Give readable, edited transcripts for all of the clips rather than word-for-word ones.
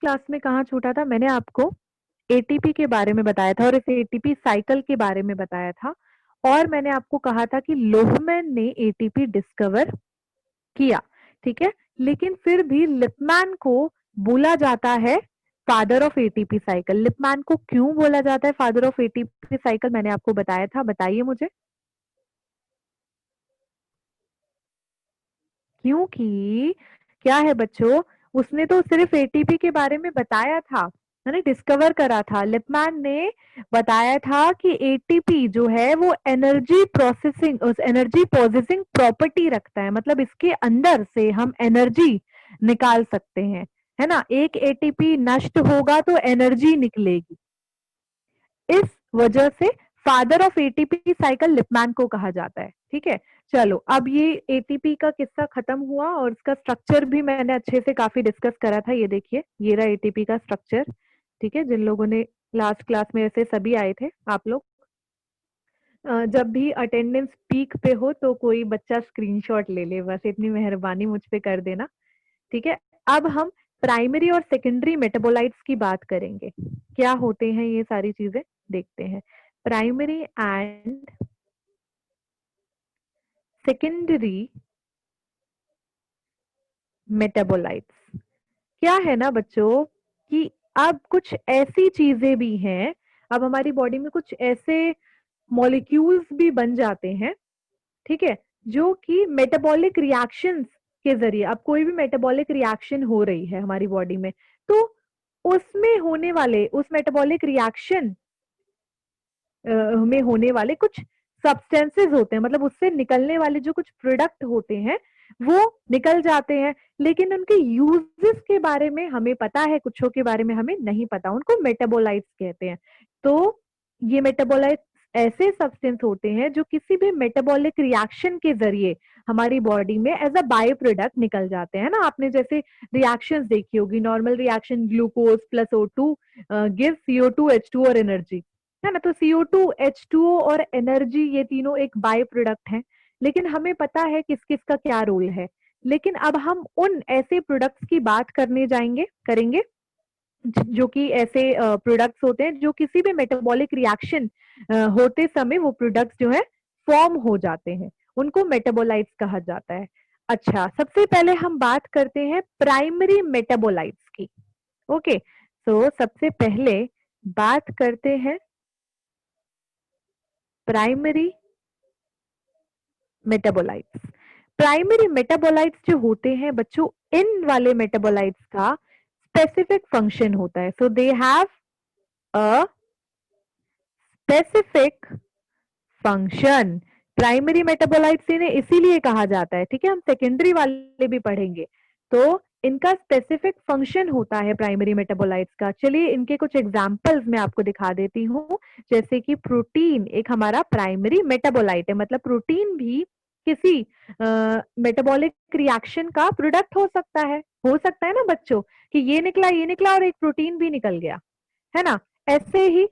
Class में कहाँ छूटा था, मैंने आपको एटीपी के बारे में बताया था और इस एटीपी साइकिल के बारे में बताया था। और मैंने आपको कहा था कि लोहमैन ने एटीपी डिस्कवर किया, ठीक है। लेकिन फिर भी लिपमैन को बोला जाता है father of ATP cycle. Lipman को क्यों बोला जाता है फादर ऑफ एटीपी साइकिल, मैंने आपको बताया था, बताइए मुझे। क्योंकि क्या है बच्चों, उसने तो सिर्फ एटीपी के बारे में बताया था, मैंने डिस्कवर करा था। लिपमैन ने बताया था कि एटीपी जो है वो एनर्जी प्रोसेसिंग, उस एनर्जी प्रोसेसिंग प्रॉपर्टी रखता है, मतलब इसके अंदर से हम एनर्जी निकाल सकते हैं, है ना। एक एटीपी नष्ट होगा तो एनर्जी निकलेगी, इस वजह से father of ATP cycle Lipman को कहा जाता है, ठीक है। चलो, अब ये एटीपी का किस्सा खत्म हुआ और इसका स्ट्रक्चर भी मैंने अच्छे से काफी डिस्कस करा था। ये देखिए, ये रहा एटीपी का स्ट्रक्चर, ठीक है। जिन लोगों ने लास्ट क्लास में ऐसे सभी आए थे आप लोग, जब भी अटेंडेंस पीक पे हो तो कोई बच्चा स्क्रीनशॉट ले ले, बस इतनी मेहरबानी मुझ पे कर देना, ठीक है। अब हम प्राइमरी और सेकेंडरी मेटाबोलाइट्स की बात करेंगे, क्या होते हैं ये सारी चीजें देखते हैं। प्राइमरी एंड सेकेंडरी मेटाबोलाइट्स, क्या है ना बच्चों कि अब कुछ ऐसी चीजें भी हैं, अब हमारी बॉडी में कुछ ऐसे मॉलिक्यूल्स भी बन जाते हैं, ठीक है, जो कि मेटाबॉलिक रिएक्शंस के जरिए, अब कोई भी मेटाबॉलिक रिएक्शन हो रही है हमारी बॉडी में, तो उसमें होने वाले, उस मेटाबॉलिक रिएक्शन में होने वाले कुछ सब्सटेंसेस होते हैं, मतलब उससे निकलने वाले जो कुछ प्रोडक्ट होते हैं वो निकल जाते हैं, लेकिन उनके यूजेस के बारे में हमें पता है, कुछों के बारे में हमें नहीं पता, उनको मेटाबोलाइट्स कहते हैं। तो ये मेटाबोलाइट्स ऐसे सब्सटेंस होते हैं जो किसी भी मेटाबॉलिक रिएक्शन के जरिए हमारी बॉडी में एज अ बाय प्रोडक्ट निकल जाते हैं ना। आपने जैसे रिएक्शंस देखी होगी, normal reaction glucose plus O2 give CO2H2 और एनर्जी, है ना। तो CO2H2O और एनर्जी, ये तीनों एक बाय प्रोडक्ट हैं, लेकिन हमें पता है किस किस का क्या रोल है। लेकिन अब हम उन ऐसे प्रोडक्ट्स की बात करने जाएंगे, करेंगे, जो कि ऐसे प्रोडक्ट्स होते हैं जो किसी भी मेटाबॉलिक रिएक्शन होते समय वो प्रोडक्ट्स जो है फॉर्म हो जाते हैं, उनको मेटाबोलाइट्स कहा जाता है। अच्छा, सबसे पहले हम बात करते हैं प्राइमरी मेटाबोलाइट्स की। ओके, तो सबसे पहले बात करते हैं प्राइमरी मेटाबोलाइट्स। प्राइमरी मेटाबोलाइट्स जो होते हैं बच्चों, इन वाले मेटाबोलाइट्स का स्पेसिफिक फंक्शन होता है, so they have a specific function. Primary metabolites इन्हें इसीलिए कहा जाता है, ठीक है, हम सेकेंडरी वाले भी पढ़ेंगे। तो इनका स्पेसिफिक फंक्शन होता है प्राइमरी मेटाबोलाइट्स का। चलिए इनके कुछ एग्जांपल्स मैं आपको दिखा देती हूँ, जैसे कि प्रोटीन एक हमारा प्राइमरी मेटाबोलाइट है, मतलब प्रोटीन भी किसी मेटाबॉलिक रिएक्शन का प्रोडक्ट हो सकता है ना बच्चों, कि ये निकला और एक प्रोटीन भी निकल गया, है ना। ऐसे ही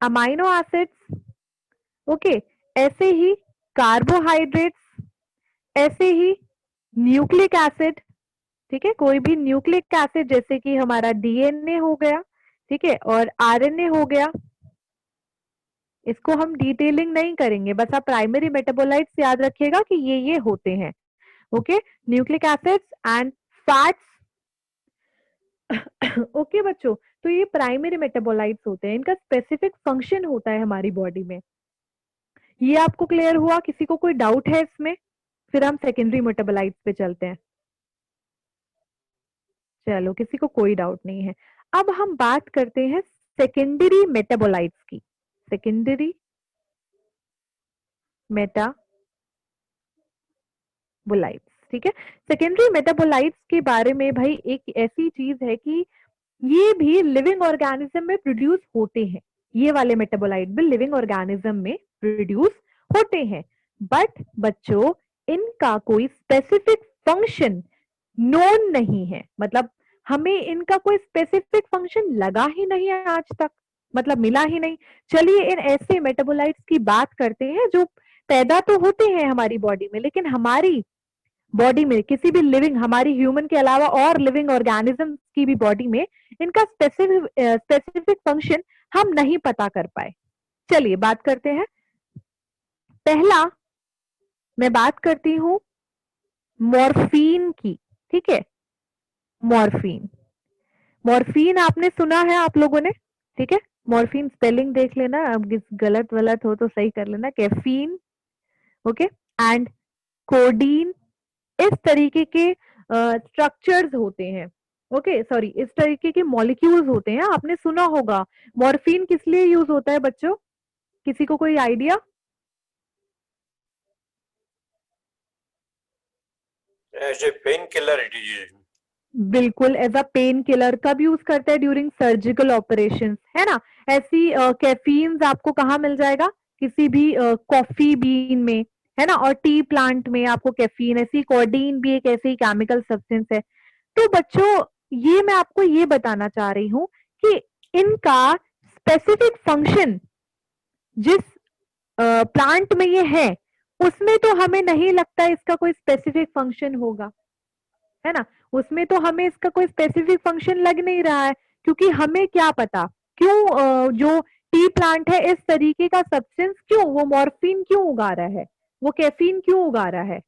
अमाइनो एसिड्स, ओके, ऐसे ही कार्बोहाइड्रेट्स, ऐसे ही न्यूक्लिक एसिड, ठीक है, कोई भी न्यूक्लिक एसिड जैसे कि हमारा डीएनए हो गया, ठीक है, और आरएनए हो गया, इसको हम डिटेलिंग नहीं करेंगे, बस आप प्राइमरी मेटाबोलाइट्स याद रखिएगा कि ये होते हैं। Okay, nucleic acids and fats. Okay बच्चों, तो ये प्राइमरी मेटाबोलाइट्स होते हैं, इनका स्पेसिफिक फंक्शन होता है हमारी बॉडी में। ये आपको क्लियर हुआ? किसी को कोई डाउट है इसमें? फिर हम सेकेंडरी मेटाबोलाइट्स पे चलते हैं। चलो, किसी को कोई डाउट नहीं है। अब हम बात करते हैं सेकेंडरी मेटाबोलाइट्स की। सेकेंडरी मेटाबोलाइट्स, ठीक है। सेकेंडरी मेटाबोलाइट्स के बारे में भाई एक ऐसी चीज है कि ये भी लिविंग ऑर्गेनिज्म में प्रोड्यूस होते हैं, ये वाले मेटाबोलाइट भी लिविंग ऑर्गेनिज्म में प्रोड्यूस होते हैं, बट बच्चों इनका कोई स्पेसिफिक फंक्शन नोन नहीं है, मतलब हमें इनका कोई स्पेसिफिक फंक्शन लगा ही नहीं है आज तक, मतलब मिला ही नहीं। चलिए इन ऐसे मेटाबोलाइट्स की बात करते हैं जो पैदा तो होते हैं हमारी बॉडी में, लेकिन हमारी बॉडी में किसी भी लिविंग, हमारी ह्यूमन के अलावा और लिविंग ऑर्गेनिज्म की भी बॉडी में इनका स्पेसिफिक फंक्शन हम नहीं पता कर पाए। चलिए बात करते हैं। पहला मैं बात करती हूं मॉर्फिन की। ठीक है, मॉर्फिन, मॉर्फिन आपने सुना है आप लोगों ने। ठीक है, मॉर्फिन स्पेलिंग देख लेना, अब गलत वलत हो तो सही कर लेना। कैफीन, ओके, एंड कोडीन, इस तरीके के स्ट्रक्चर्स होते हैं। ओके सॉरी, इस तरीके के मॉलिक्यूल्स होते हैं, आपने सुना होगा। मॉर्फिन किस लिए यूज होता है बच्चों, किसी को कोई idea? As a pain killer it is. बिल्कुल, एज अ पेन किलर। कब यूज करते हैं? ड्यूरिंग सर्जिकल ऑपरेशन, है ना। ऐसी कैफीन्स आपको कहाँ मिल जाएगा? किसी भी कॉफी बीन में, है ना, और टी प्लांट में आपको कैफीन, ऐसी कोडीन भी एक ऐसी केमिकल सब्सटेंस है। तो बच्चों ये मैं आपको ये बताना चाह रही हूं कि इनका स्पेसिफिक फंक्शन जिस प्लांट में ये है उसमें तो हमें नहीं लगता इसका कोई स्पेसिफिक फंक्शन होगा, है ना। उसमें तो हमें इसका कोई स्पेसिफिक फंक्शन लग नहीं रहा है, क्योंकि हमें क्या पता क्यों जो टी प्लांट है इस तरीके का सब्सटेंस क्यों वो मॉर्फिन क्यों उगा रहा है, वो कैफीन क्यों उगा रहा है।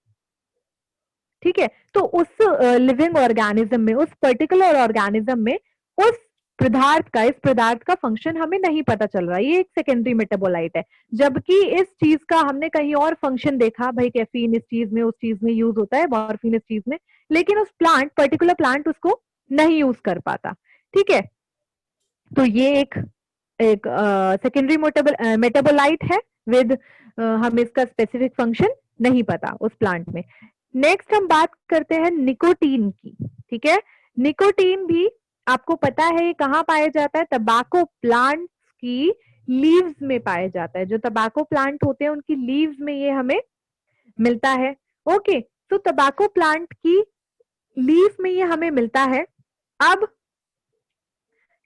ठीक है, तो उस लिविंग ऑर्गेनिज्म में, उस पर्टिकुलर ऑर्गेनिज्म में उस पदार्थ का, इस पदार्थ का फंक्शन हमें नहीं पता चल रहा है, ये एक सेकेंडरी मेटाबोलाइट है। जबकि इस चीज का हमने कहीं और फंक्शन देखा, भाई कैफीन इस चीज में, उस चीज में यूज होता है, मॉर्फिन इस चीज में, लेकिन उस प्लांट, पर्टिकुलर प्लांट उसको नहीं यूज कर पाता। ठीक है, तो ये एक एक सेकेंडरी मेटाबोलाइट है विद हम इसका स्पेसिफिक फंक्शन नहीं पता उस प्लांट में। नेक्स्ट हम बात करते हैं निकोटीन की। ठीक है, निकोटीन भी आपको पता है ये कहाँ पाया जाता है? तंबाकू प्लांट्स की लीव्स में पाया जाता है। जो तंबाकू प्लांट होते हैं उनकी लीव्स में ये हमें मिलता है। ओके, तो तंबाकू प्लांट की लीफ में ये हमें मिलता है। अब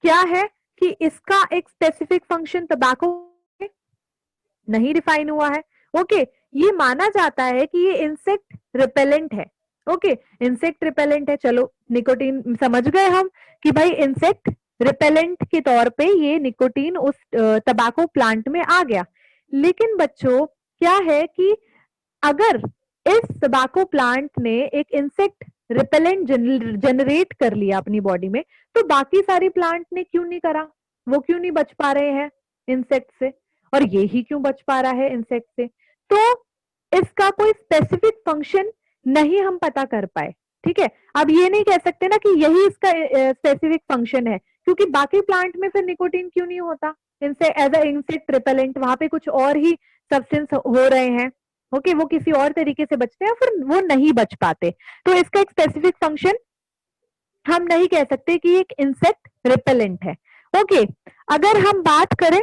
क्या है कि इसका एक स्पेसिफिक फंक्शन तंबाकू नहीं डिफाइन हुआ है। ओके, ये माना जाता है कि ये इंसेक्ट रिपेलेंट है। ओके, इंसेक्ट रिपेलेंट है। चलो निकोटीन समझ गए हम कि भाई इंसेक्ट रिपेलेंट के तौर पे ये निकोटीन उस तंबाकू प्लांट में आ गया। लेकिन बच्चों क्या है कि अगर इस तंबाकू प्लांट ने एक इंसेक्ट रिपेलेंट जनरेट कर लिया अपनी बॉडी में, तो बाकी सारी प्लांट ने क्यों नहीं करा? वो क्यों नहीं बच पा रहे हैं इंसेक्ट से, और ये ही क्यों बच पा रहा है इंसेक्ट से? तो इसका कोई स्पेसिफिक फंक्शन नहीं हम पता कर पाए। ठीक है, अब ये नहीं कह सकते ना कि यही इसका स्पेसिफिक फंक्शन है, क्योंकि बाकी प्लांट में फिर निकोटीन क्यों नहीं होता? इनसे एज अ इंसेक्ट रिपेलेंट वहां पे कुछ और ही सब्सटेंस हो रहे हैं। ओके, वो किसी और तरीके से बचते हैं, फिर वो नहीं बच पाते। तो इसका एक स्पेसिफिक फंक्शन हम नहीं कह सकते कि एक इंसेक्ट रिपेलेंट है। ओके, अगर हम बात करें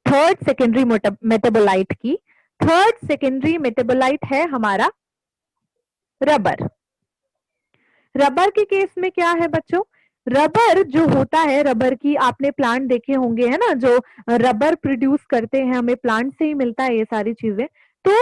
थर्ड सेकेंडरी मेटाबोलाइट की, थर्ड सेकेंडरी मेटाबोलाइट है हमारा रबर। रबर के केस में क्या है बच्चों? रबर जो होता है, रबर की आपने प्लांट देखे होंगे, है ना, जो रबर प्रोड्यूस करते हैं, हमें प्लांट से ही मिलता है ये सारी चीजें। तो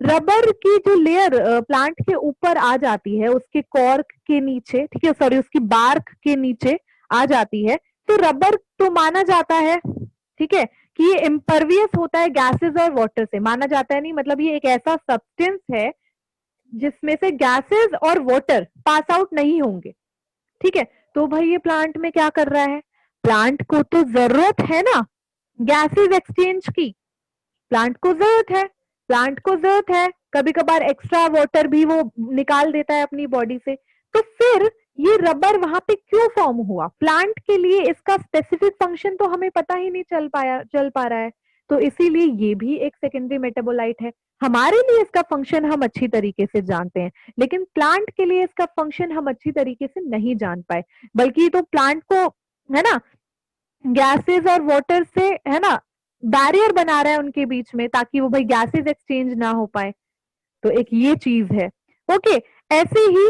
रबर की जो लेयर प्लांट के ऊपर आ जाती है, उसके कॉर्क के नीचे, ठीक है, सॉरी, उसकी बार्क के नीचे आ जाती है, तो रबर तो माना जाता है, ठीक है, कि ये इम्परवियस होता है गैसेस और वाटर से। माना जाता है नहीं, मतलब ये एक ऐसा सब्सटेंस है जिसमें से गैसेस और वाटर पास आउट नहीं होंगे। ठीक है, तो भाई ये प्लांट में क्या कर रहा है? प्लांट को तो जरूरत है ना गैसेस एक्सचेंज की, प्लांट को जरूरत है, प्लांट को जरूरत है, कभी कभार एक्स्ट्रा वाटर भी वो निकाल देता है अपनी बॉडी से। तो फिर ये रबर वहां पे क्यों फॉर्म हुआ? प्लांट के लिए इसका स्पेसिफिक फंक्शन तो हमें पता ही नहीं चल पा रहा है। तो इसीलिए ये भी एक सेकेंडरी मेटाबोलाइट है। हमारे लिए इसका फंक्शन हम अच्छी तरीके से जानते हैं, लेकिन प्लांट के लिए इसका फंक्शन हम अच्छी तरीके से नहीं जान पाए, बल्कि तो प्लांट को, है ना, गैसेस और वाटर से, है ना, बैरियर बना रहा है उनके बीच में, ताकि वो भाई गैसेस एक्सचेंज ना हो पाए। तो एक ये चीज है। ओके, ऐसे ही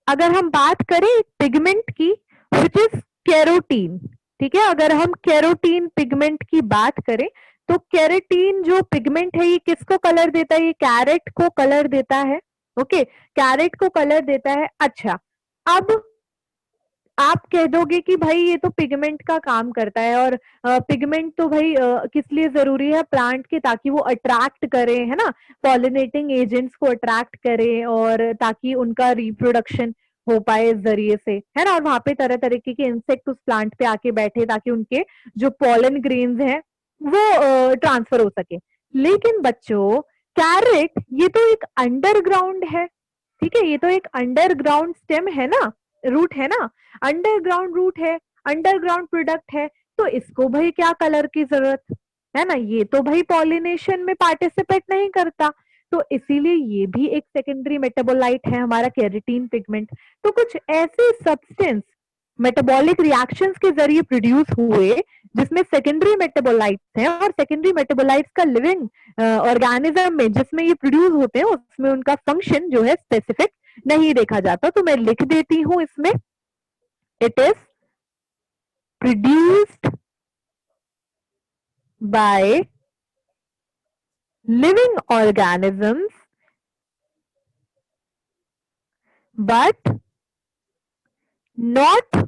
अगर हम बात करें पिगमेंट की, विच इज कैरोटीन। ठीक है, अगर हम कैरोटीन पिगमेंट की बात करें, तो कैरेटीन जो पिगमेंट है ये किसको कलर देता है? ये कैरेट को कलर देता है। ओके, कैरेट को कलर देता है। अच्छा, अब आप कह दोगे कि भाई ये तो पिगमेंट का काम करता है, और पिगमेंट तो भाई किस लिए जरूरी है प्लांट के, ताकि वो अट्रैक्ट करे, है ना, पॉलिनेटिंग एजेंट्स को अट्रैक्ट करे, और ताकि उनका रिप्रोडक्शन हो पाए इस जरिए से, है ना, और वहां पे तरह तरह के इंसेक्ट उस प्लांट पे आके बैठे, ताकि उनके जो पॉलन ग्रेन्स हैं वो ट्रांसफर हो सके। लेकिन बच्चों, कैरेट ये तो एक अंडरग्राउंड है, ठीक है, ये तो एक अंडरग्राउंड स्टेम है ना, रूट है ना, अंडरग्राउंड रूट है, अंडरग्राउंड प्रोडक्ट है, तो इसको भाई क्या कलर की जरूरत है ना, ये तो भाई पॉलिनेशन में पार्टिसिपेट नहीं करता, तो इसीलिए ये भी एक सेकेंडरी मेटाबोलाइट है हमारा केराटिन पिगमेंट। तो कुछ ऐसे सब्सटेंस मेटाबॉलिक रिएक्शंस के जरिए प्रोड्यूस हुए जिसमें सेकेंडरी मेटाबोलाइट्स हैं, और सेकेंडरी मेटाबोलाइट्स का लिविंग ऑर्गेनिज्म में जिसमें ये प्रोड्यूस होते हैं उसमें उनका फंक्शन जो है स्पेसिफिक नहीं देखा जाता। तो मैं लिख देती हूं इसमें, it is produced by living organisms but not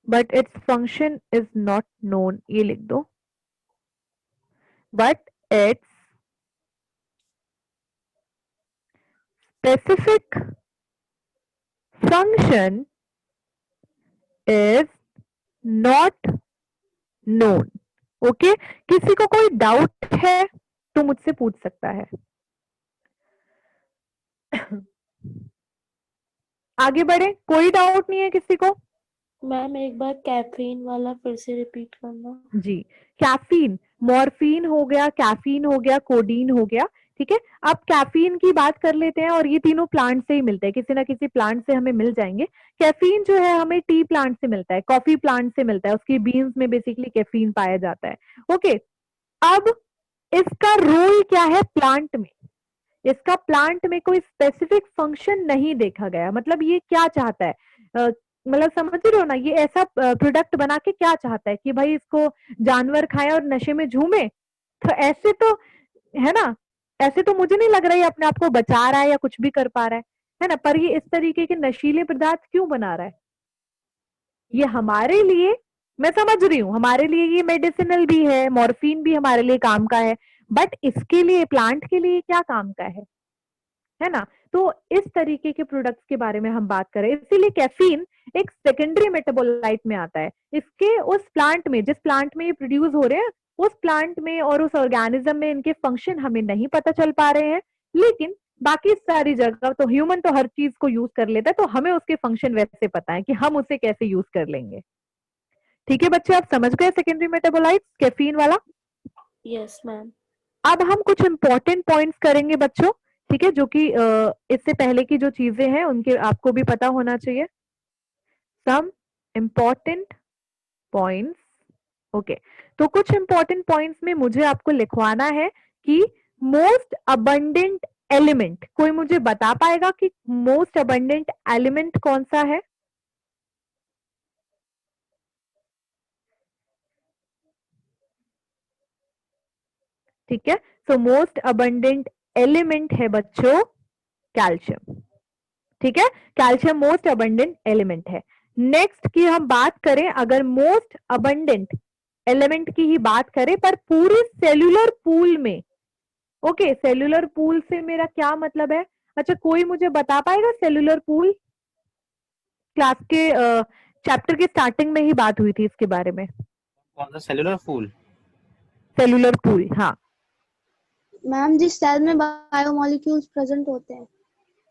but its function is not known, ये लिख दो, but its specific function is not known। Okay, किसी को कोई डाउट है तो मुझसे पूछ सकता है। आगे बढ़े, कोई डाउट नहीं है किसी को? मैम एक बार कैफीन वाला फिर से रिपीट करना। जी, कैफीन, मॉर्फिन हो गया, कैफीन हो गया, कोडीन हो गया, ठीक है। अब कैफीन की बात कर लेते हैं, और ये तीनों प्लांट से ही मिलते हैं, किसी ना किसी प्लांट से हमें मिल जाएंगे। कैफीन जो है हमें टी प्लांट से मिलता है, कॉफी प्लांट से मिलता है, उसकी बीन्स में बेसिकली कैफीन पाया जाता है। ओके, अब इसका रोल क्या है प्लांट में? इसका प्लांट में कोई स्पेसिफिक फंक्शन नहीं देखा गया, मतलब ये क्या चाहता है, मतलब समझ रहे हो ना, ये ऐसा प्रोडक्ट बना के क्या चाहता है कि भाई इसको जानवर खाए और नशे में झूमे, तो ऐसे तो, है ना, ऐसे तो मुझे नहीं लग रहा है अपने आप को बचा रहा है या कुछ भी कर पा रहा है ना, पर ये इस तरीके के नशीले पदार्थ क्यों बना रहा है? ये हमारे लिए, मैं समझ रही हूँ, हमारे लिए ये मेडिसिनल भी है, मॉर्फिन भी हमारे लिए काम का है, बट इसके लिए, प्लांट के लिए क्या काम का है ना। तो इस तरीके के प्रोडक्ट्स के बारे में हम बात करें, इसीलिए कैफीन एक सेकेंडरी मेटाबोलाइट में आता है। इसके उस प्लांट में, जिस प्लांट में ये प्रोड्यूस हो रहे हैं, उस प्लांट में और उस ऑर्गेनिज्म में इनके फंक्शन हमें नहीं पता चल पा रहे हैं, लेकिन बाकी सारी जगह तो ह्यूमन तो हर चीज को यूज कर लेता है, तो हमें उसके फंक्शन वैसे पता है कि हम उसे कैसे यूज कर लेंगे। ठीक है बच्चे, आप समझ गए सेकेंडरी मेटाबोलाइट्स, कैफीन वाला? Yes ma'am. अब हम कुछ इंपॉर्टेंट पॉइंट्स करेंगे बच्चों, ठीक है, जो कि इससे पहले की जो चीजें हैं उनके आपको भी पता होना चाहिए। सम इम्पॉर्टेंट पॉइंट्स, ओके, तो कुछ इंपॉर्टेंट पॉइंट्स में मुझे आपको लिखवाना है कि मोस्ट अबंडेंट एलिमेंट, कोई मुझे बता पाएगा कि मोस्ट अबंडेंट एलिमेंट कौन सा है? ठीक है, सो मोस्ट अबंडेंट एलिमेंट है बच्चों कैल्शियम, ठीक है, कैल्शियम मोस्ट अबंडेंट एलिमेंट है। नेक्स्ट की हम बात करें, अगर मोस्ट अबंडेंट एलिमेंट की ही बात करें, पर पूरे सेल्यूलर पूल में, ओके, सेल्यूलर पूल से मेरा क्या मतलब है? अच्छा, कोई मुझे बता पाएगा सेल्यूलर पूल? क्लास के चैप्टर के स्टार्टिंग में ही बात हुई थी इसके बारे में। कौन सा सेल्यूलर पूल? सेल्यूलर पूल, हाँ मैम, जिस सेल में बायोमोलिक्यूल्स प्रेजेंट होते हैं।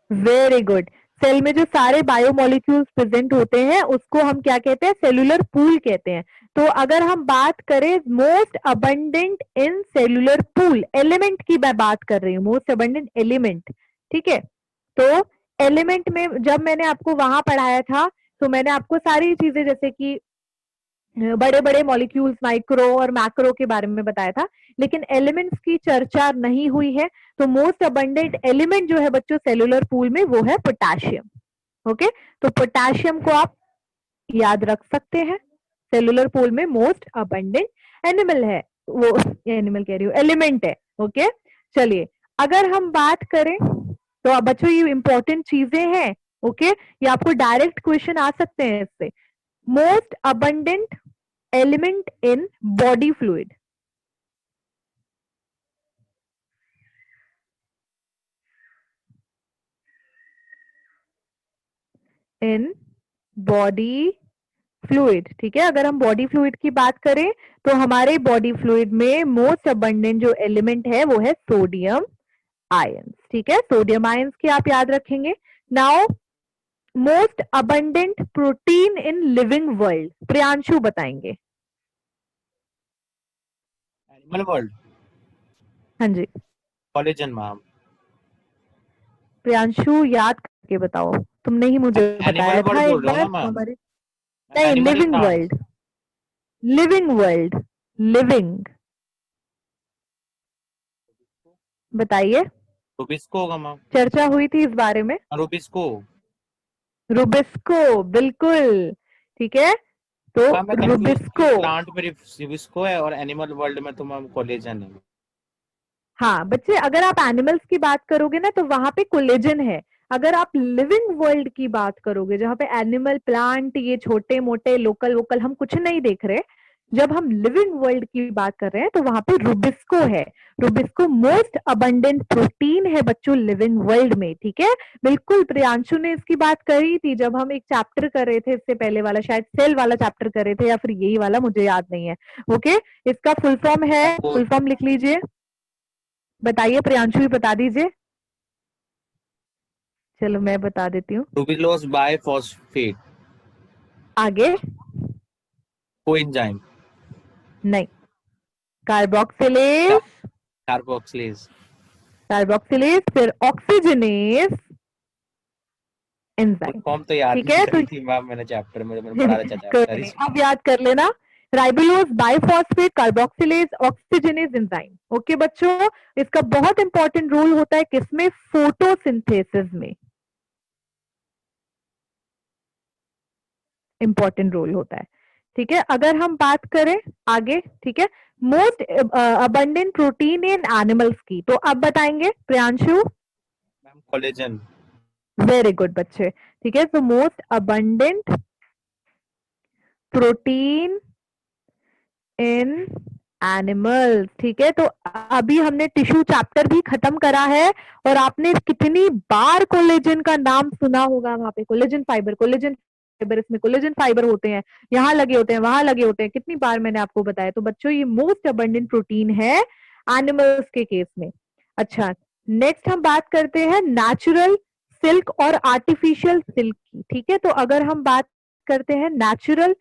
वेरी गुड, सेल में जो सारे बायोमोलिक्यूल्स प्रेजेंट होते हैं उसको हम क्या कहते हैं? सेल्यूलर पूल कहते हैं। तो अगर हम बात करें मोस्ट अबंडेंट इन सेल्यूलर पूल, एलिमेंट की मैं बात कर रही हूँ, मोस्ट अबंडेंट एलिमेंट, ठीक है। तो एलिमेंट में जब मैंने आपको वहां पढ़ाया था, तो मैंने आपको सारी चीजें जैसे कि बड़े बड़े मॉलिक्यूल्स, माइक्रो और मैक्रो के बारे में बताया था, लेकिन एलिमेंट्स की चर्चा नहीं हुई है। तो मोस्ट अबंडेंट एलिमेंट जो है बच्चों सेल्यूलर पूल में, वो है पोटेशियम। ओके, तो पोटेशियम को आप याद रख सकते हैं, सेलुलर पोल में मोस्ट अबंडेंट एनिमल है, वो एनिमल कह रही हूँ, एलिमेंट है। ओके, चलिए अगर हम बात करें तो अब बच्चों ये इंपॉर्टेंट चीजें हैं। ओके, ये आपको डायरेक्ट क्वेश्चन आ सकते हैं इससे। Most abundant element in body fluid, in body fluid, ठीक है। अगर हम बॉडी फ्लूइड की बात करें तो हमारे बॉडी फ्लूइड में मोस्ट अबंडेंट जो एलिमेंट है वो है सोडियम आयंस, ठीक है। सोडियम आयंस की आप याद रखेंगे। Now most abundant protein in living world, Priyanshu बताएंगे। एनिमल वर्ल्ड, हाँ जी, कोलेजन मैम। प्रियांशु याद करके बताओ, तुमने ही मुझे एनिमल बताया था वर्ल्ड एक बोल रहा हूँ बार ना मैम, हमारे, नहीं animal living plant. World, living world, living, बताइए। रूबिस्को होगा मैम, चर्चा हुई थी इस बारे में। रूबिस्को। रूबिस्को, बिल्कुल ठीक है, तो मैम मैं कंफ्यूज रूबिस्को। प्लांट में रूबिस्को है और एनिमल वर्ल्ड में तो मैम कोलेजन है। हाँ बच्चे, अगर आप एनिमल्स की बात करोगे ना तो वहां पे कोलेजन है। अगर आप लिविंग वर्ल्ड की बात करोगे जहां पे एनिमल प्लांट ये छोटे मोटे लोकल वोकल हम कुछ नहीं देख रहे, जब हम लिविंग वर्ल्ड की बात कर रहे हैं तो वहां पे रूबिस्को है। रूबिस्को मोस्ट अबंडेंट प्रोटीन है बच्चों लिविंग वर्ल्ड में, ठीक है। बिल्कुल, प्रियांशु ने इसकी बात करी थी जब हम एक चैप्टर कर रहे थे, इससे पहले वाला शायद सेल वाला चैप्टर कर रहे थे या फिर यही वाला, मुझे याद नहीं है। ओके, इसका फुल फॉर्म है, फुल फॉर्म लिख लीजिए, बताइए, प्रियांशु भी बता दीजिए। चलो मैं बता देती हूँ। रूबिलोज बाइफॉस्फेट आगे, कोएंजाइम, नहीं, कार्बोक्सिलेज, कार्बोक्सिलेज। कार्बोक्सिलेज, फिर ऑक्सीजनेस फुल एंजाइम, फॉर्म तो याद ठीक नहीं है। तो करी थी मैम मैंने चैप्टर में, मैंने पढ़ा था कोई चैप्टर नहीं, इसमें। अब याद कर लेना। राइबोलोज, biphosphate, carboxylase, oxygenase enzyme. Okay बच्चों, इसका बहुत इंपॉर्टेंट रोल होता है किसमें, फोटोसिंथेसिस में इंपॉर्टेंट रोल होता है, ठीक है। अगर हम बात करें आगे, ठीक है, मोस्ट अबंडेंट प्रोटीन इन एनिमल्स की, तो अब बताएंगे Priyanshu. Ma'am collagen. Very good बच्चे, ठीक है। तो मोस्ट अबंडेंट प्रोटीन इन एनिमल्स, ठीक है। तो अभी हमने टिश्यू चैप्टर भी खत्म करा है और आपने कितनी बार कोलेजन का नाम सुना होगा, वहां पे कोलेजन फाइबर, कोलेजन फाइबर, इसमें कोलेजन फाइबर होते हैं, यहाँ लगे होते हैं, वहां लगे होते हैं, कितनी बार मैंने आपको बताया। तो बच्चों ये मोस्ट अबंडेंट प्रोटीन है एनिमल्स के केस में। अच्छा, नेक्स्ट हम बात करते हैं नेचुरल सिल्क और आर्टिफिशियल सिल्क की, ठीक है। तो अगर हम बात करते हैं नेचुरल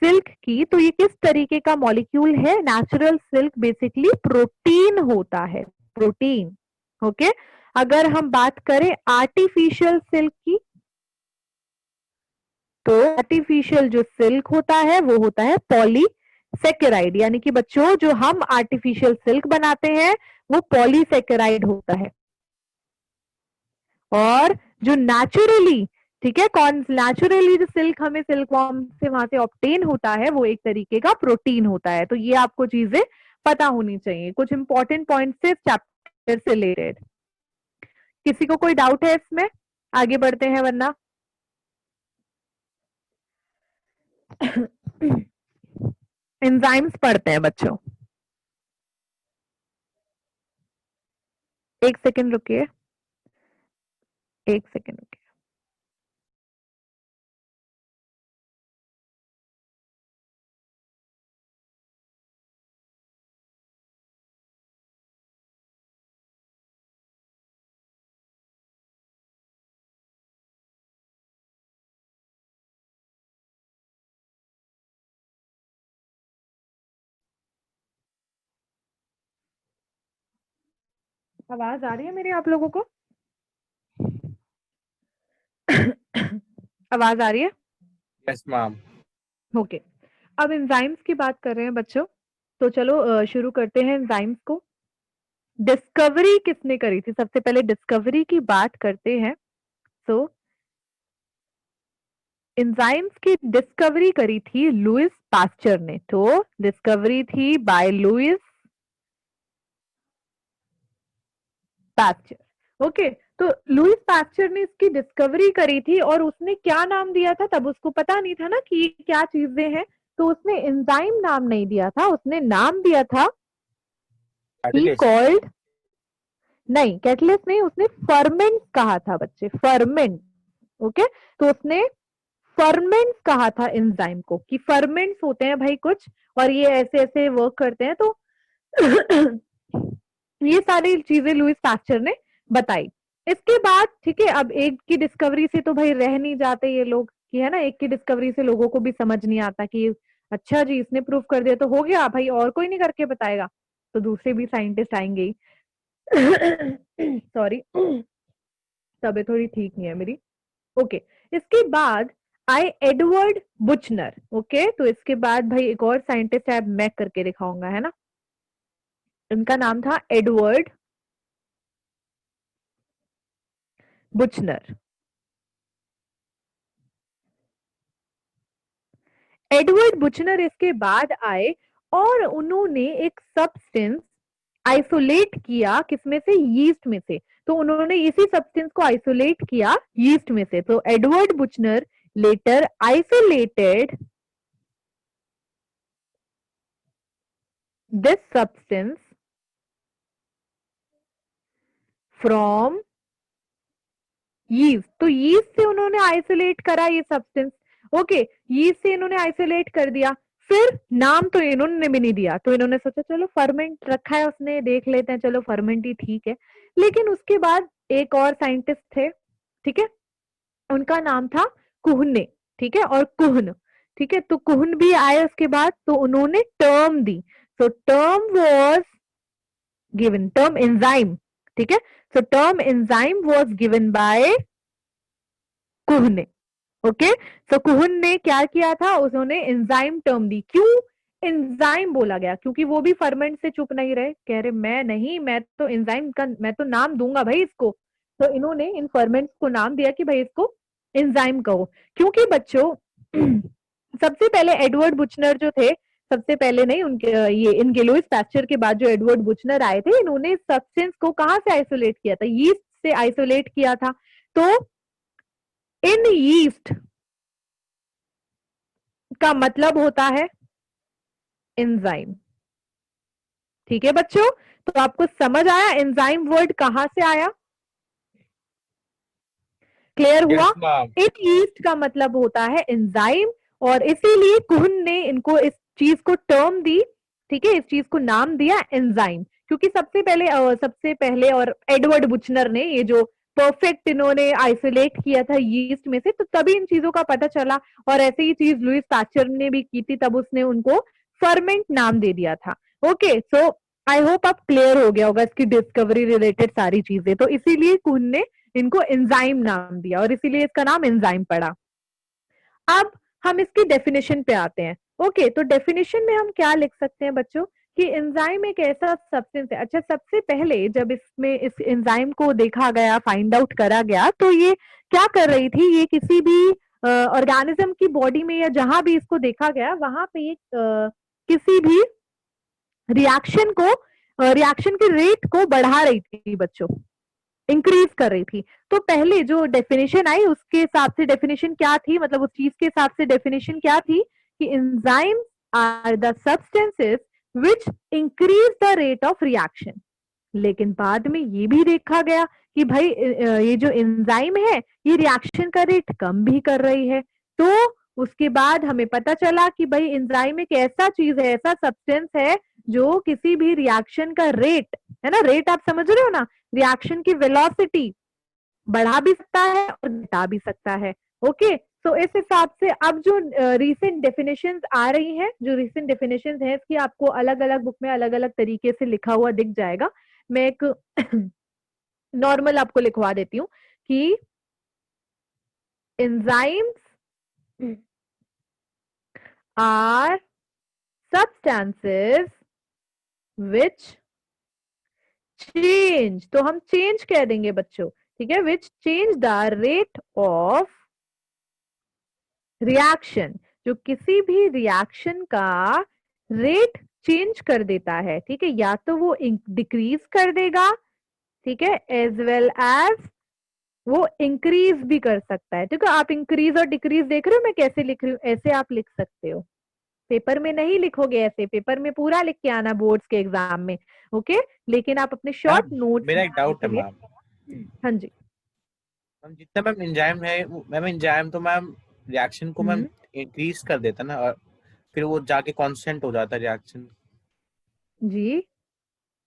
सिल्क की, तो ये किस तरीके का मॉलिक्यूल है। नेचुरल सिल्क बेसिकली प्रोटीन होता है, प्रोटीन। ओके, अगर हम बात करें आर्टिफिशियल सिल्क की, तो आर्टिफिशियल जो सिल्क होता है वो होता है पॉलीसेकेराइड, यानी कि बच्चों जो हम आर्टिफिशियल सिल्क बनाते हैं वो पॉलीसेकेराइड होता है। और जो नेचुरली, ठीक है, कौन नेचुरली जो सिल्क हमें सिल्क वॉर्म से वहां से ऑब्टेन होता है वो एक तरीके का प्रोटीन होता है। तो ये आपको चीजें पता होनी चाहिए, कुछ इंपॉर्टेंट पॉइंट से चैप्टर से रिलेटेड। किसी को कोई डाउट है इसमें, आगे बढ़ते हैं वरना एंजाइम्स पढ़ते हैं बच्चों। एक सेकंड रुकिए, एक सेकंड रुकिए। आवाज आ रही है मेरी आप लोगों को? आवाज आ रही है? Yes ma'am. ओके, अब एंजाइम्स की बात कर रहे हैं बच्चों, तो चलो शुरू करते हैं एंजाइम्स को। डिस्कवरी किसने करी थी, सबसे पहले डिस्कवरी की बात करते हैं। सो एंजाइम्स की डिस्कवरी करी थी लुइस पास्चर ने। तो डिस्कवरी थी बाय लुइस पास्चर। ओके, तो लुइस पास्चर ने इसकी डिस्कवरी करी थी और उसने क्या नाम दिया था? तब उसको पता नहीं था ना कि ये क्या चीजें हैं, तो उसने एंजाइम नाम नहीं दिया था, उसने नाम दिया था, ही कैटलिस्ट। कॉल्ड, नहीं कैटलिस्ट नहीं, उसने फर्मेंट कहा था बच्चे, फर्मेंट। ओके, तो उसने फर्मेंट्स कहा था एंजाइम को, कि फर्मेंट्स होते हैं भाई कुछ, और ये ऐसे ऐसे वर्क करते हैं। तो ये सारी चीजें लुइस पास्चर ने बताई। इसके बाद ठीक है, अब एक की डिस्कवरी से तो भाई रह नहीं जाते ये लोग, कि है ना, एक की डिस्कवरी से लोगों को भी समझ नहीं आता कि अच्छा जी इसने प्रूव कर दिया तो हो गया भाई, और कोई नहीं करके बताएगा, तो दूसरे भी साइंटिस्ट आएंगे ही। सॉरी, तबीयत थोड़ी ठीक नहीं है मेरी। ओके, इसके बाद आए एडवर्ड बुचनर। ओके, तो इसके बाद भाई एक और साइंटिस्ट है, मैं करके दिखाऊंगा, है ना, इनका नाम था एडवर्ड बुचनर। एडवर्ड बुचनर इसके बाद आए और उन्होंने एक सब्सटेंस आइसोलेट किया, किसमें से? यीस्ट में से। तो उन्होंने इसी सब्सटेंस को आइसोलेट किया यीस्ट में से। तो Edward Buchner later isolated this substance from yeast. तो यीस्ट से उन्होंने आइसोलेट करा ये सब्सटेंस। ओके, यीस्ट से इन्होंने आइसोलेट कर दिया, फिर नाम तो इन्होंने भी नहीं दिया, तो इन्होंने सोचा चलो फर्मेंट रखा है उसने, देख लेते हैं, चलो फर्मेंट ही ठीक है। लेकिन उसके बाद एक और साइंटिस्ट थे, ठीक है, उनका नाम था कुहने, ठीक है, और कुहन, ठीक है, तो कुहन भी आए उसके बाद, तो उन्होंने टर्म दी। So term was given, term enzyme, ठीक है, so term enzyme was given by Kuhne. Okay, so Kuhne ने क्या किया था? उन्होंने एंजाइम टर्म दी। क्यों एंजाइम बोला गया? क्योंकि वो भी फर्मेंट से चुप नहीं रहे, कह रहे मैं नहीं, मैं तो एंजाइम का मैं तो नाम दूंगा भाई इसको। तो इन्होंने इन फर्मेंट्स को नाम दिया कि भाई इसको एंजाइम कहो। क्योंकि बच्चों सबसे पहले एडवर्ड बुचनर जो थे, सबसे पहले नहीं, उनके ये इनके लुइस पास्चर के बाद जो एडवर्ड बुचनर आए थे, इन्होंने सब्सटेंस को कहां से आइसोलेट किया था? यीस्ट से आइसोलेट किया था। तो इन यीस्ट का मतलब होता है एंजाइम। ठीक है बच्चों, तो आपको समझ आया एंजाइम वर्ड कहां से आया? क्लियर हुआ? Yes ma'am. इन यीस्ट का मतलब होता है एंजाइम, और इसीलिए कुहन ने इनको इस चीज को टर्म दी, ठीक है, इस चीज को नाम दिया एंजाइम। क्योंकि सबसे पहले और एडवर्ड बुचनर ने ये जो परफेक्ट इन्होंने आइसोलेट किया था यीस्ट में से, तो तभी इन चीजों का पता चला। और ऐसे ही चीज लुइस पास्चर ने भी की थी, तब उसने उनको फर्मेंट नाम दे दिया था। ओके, सो आई होप अब क्लियर हो गया होगा इसकी डिस्कवरी रिलेटेड सारी चीजें। तो इसीलिए कुहन ने इनको एंजाइम नाम दिया और इसीलिए इसका नाम एंजाइम पड़ा। अब हम इसकी डेफिनेशन पे आते हैं। ओके, तो डेफिनेशन में हम क्या लिख सकते हैं बच्चों? कि एंजाइम एक ऐसा सब्सटेंस है। अच्छा, सबसे पहले जब इसमें इस एंजाइम को देखा गया, फाइंड आउट करा गया, तो ये क्या कर रही थी? ये किसी भी ऑर्गेनिज्म की बॉडी में या जहां भी इसको देखा गया, वहां पे ये किसी भी रिएक्शन के रेट को बढ़ा रही थी बच्चों, इंक्रीज कर रही थी। तो पहले जो डेफिनेशन आई उसके हिसाब से डेफिनेशन क्या थी, मतलब उस चीज के हिसाब से डेफिनेशन क्या थी? कि enzymes are the substances which increase the rate of reaction. लेकिन बाद में ये भी देखा गया कि भाई ये जो एंजाइम है ये रिएक्शन का रेट कम भी कर रही है। तो उसके बाद हमें पता चला कि भाई एंजाइम एक ऐसा चीज है, ऐसा सब्सटेंस है जो किसी भी रिएक्शन का रेट, है ना, रेट आप समझ रहे हो ना, रिएक्शन की वेलोसिटी बढ़ा भी सकता है और घटा भी सकता है। ओके, तो इस हिसाब से अब जो रीसेंट डेफिनेशंस आ रही हैं, जो रीसेंट डेफिनेशंस हैं, इसकी आपको अलग अलग बुक में अलग अलग तरीके से लिखा हुआ दिख जाएगा। मैं एक नॉर्मल आपको लिखवा देती हूँ कि enzymes are substances which change, तो हम चेंज कह देंगे बच्चों, ठीक है, which change the rate of reaction, जो किसी भी रिएक्शन का रेट चेंज कर देता है, ठीक है, या तो वो डिक्रीज कर देगा, ठीक है, एज वेल एज वो इंक्रीज भी कर सकता है। ठीक है, आप इंक्रीज और डिक्रीज देख रहे हो मैं कैसे लिख रही हूँ, ऐसे आप लिख सकते हो। पेपर में नहीं लिखोगे ऐसे, पेपर में पूरा लिख के आना बोर्ड्स के एग्जाम में, ओके। लेकिन आप अपने शॉर्ट मैम नोट्स मेरा एक डाउट के है लिए, मैम। हाँ जी, मैम जितना मैम एंजाइम है मैम एंजाइम तो मैम रिएक्शन को मैम इंक्रीज कर देता ना, और फिर वो जाके कांस्टेंट हो जाता है रिएक्शन। जी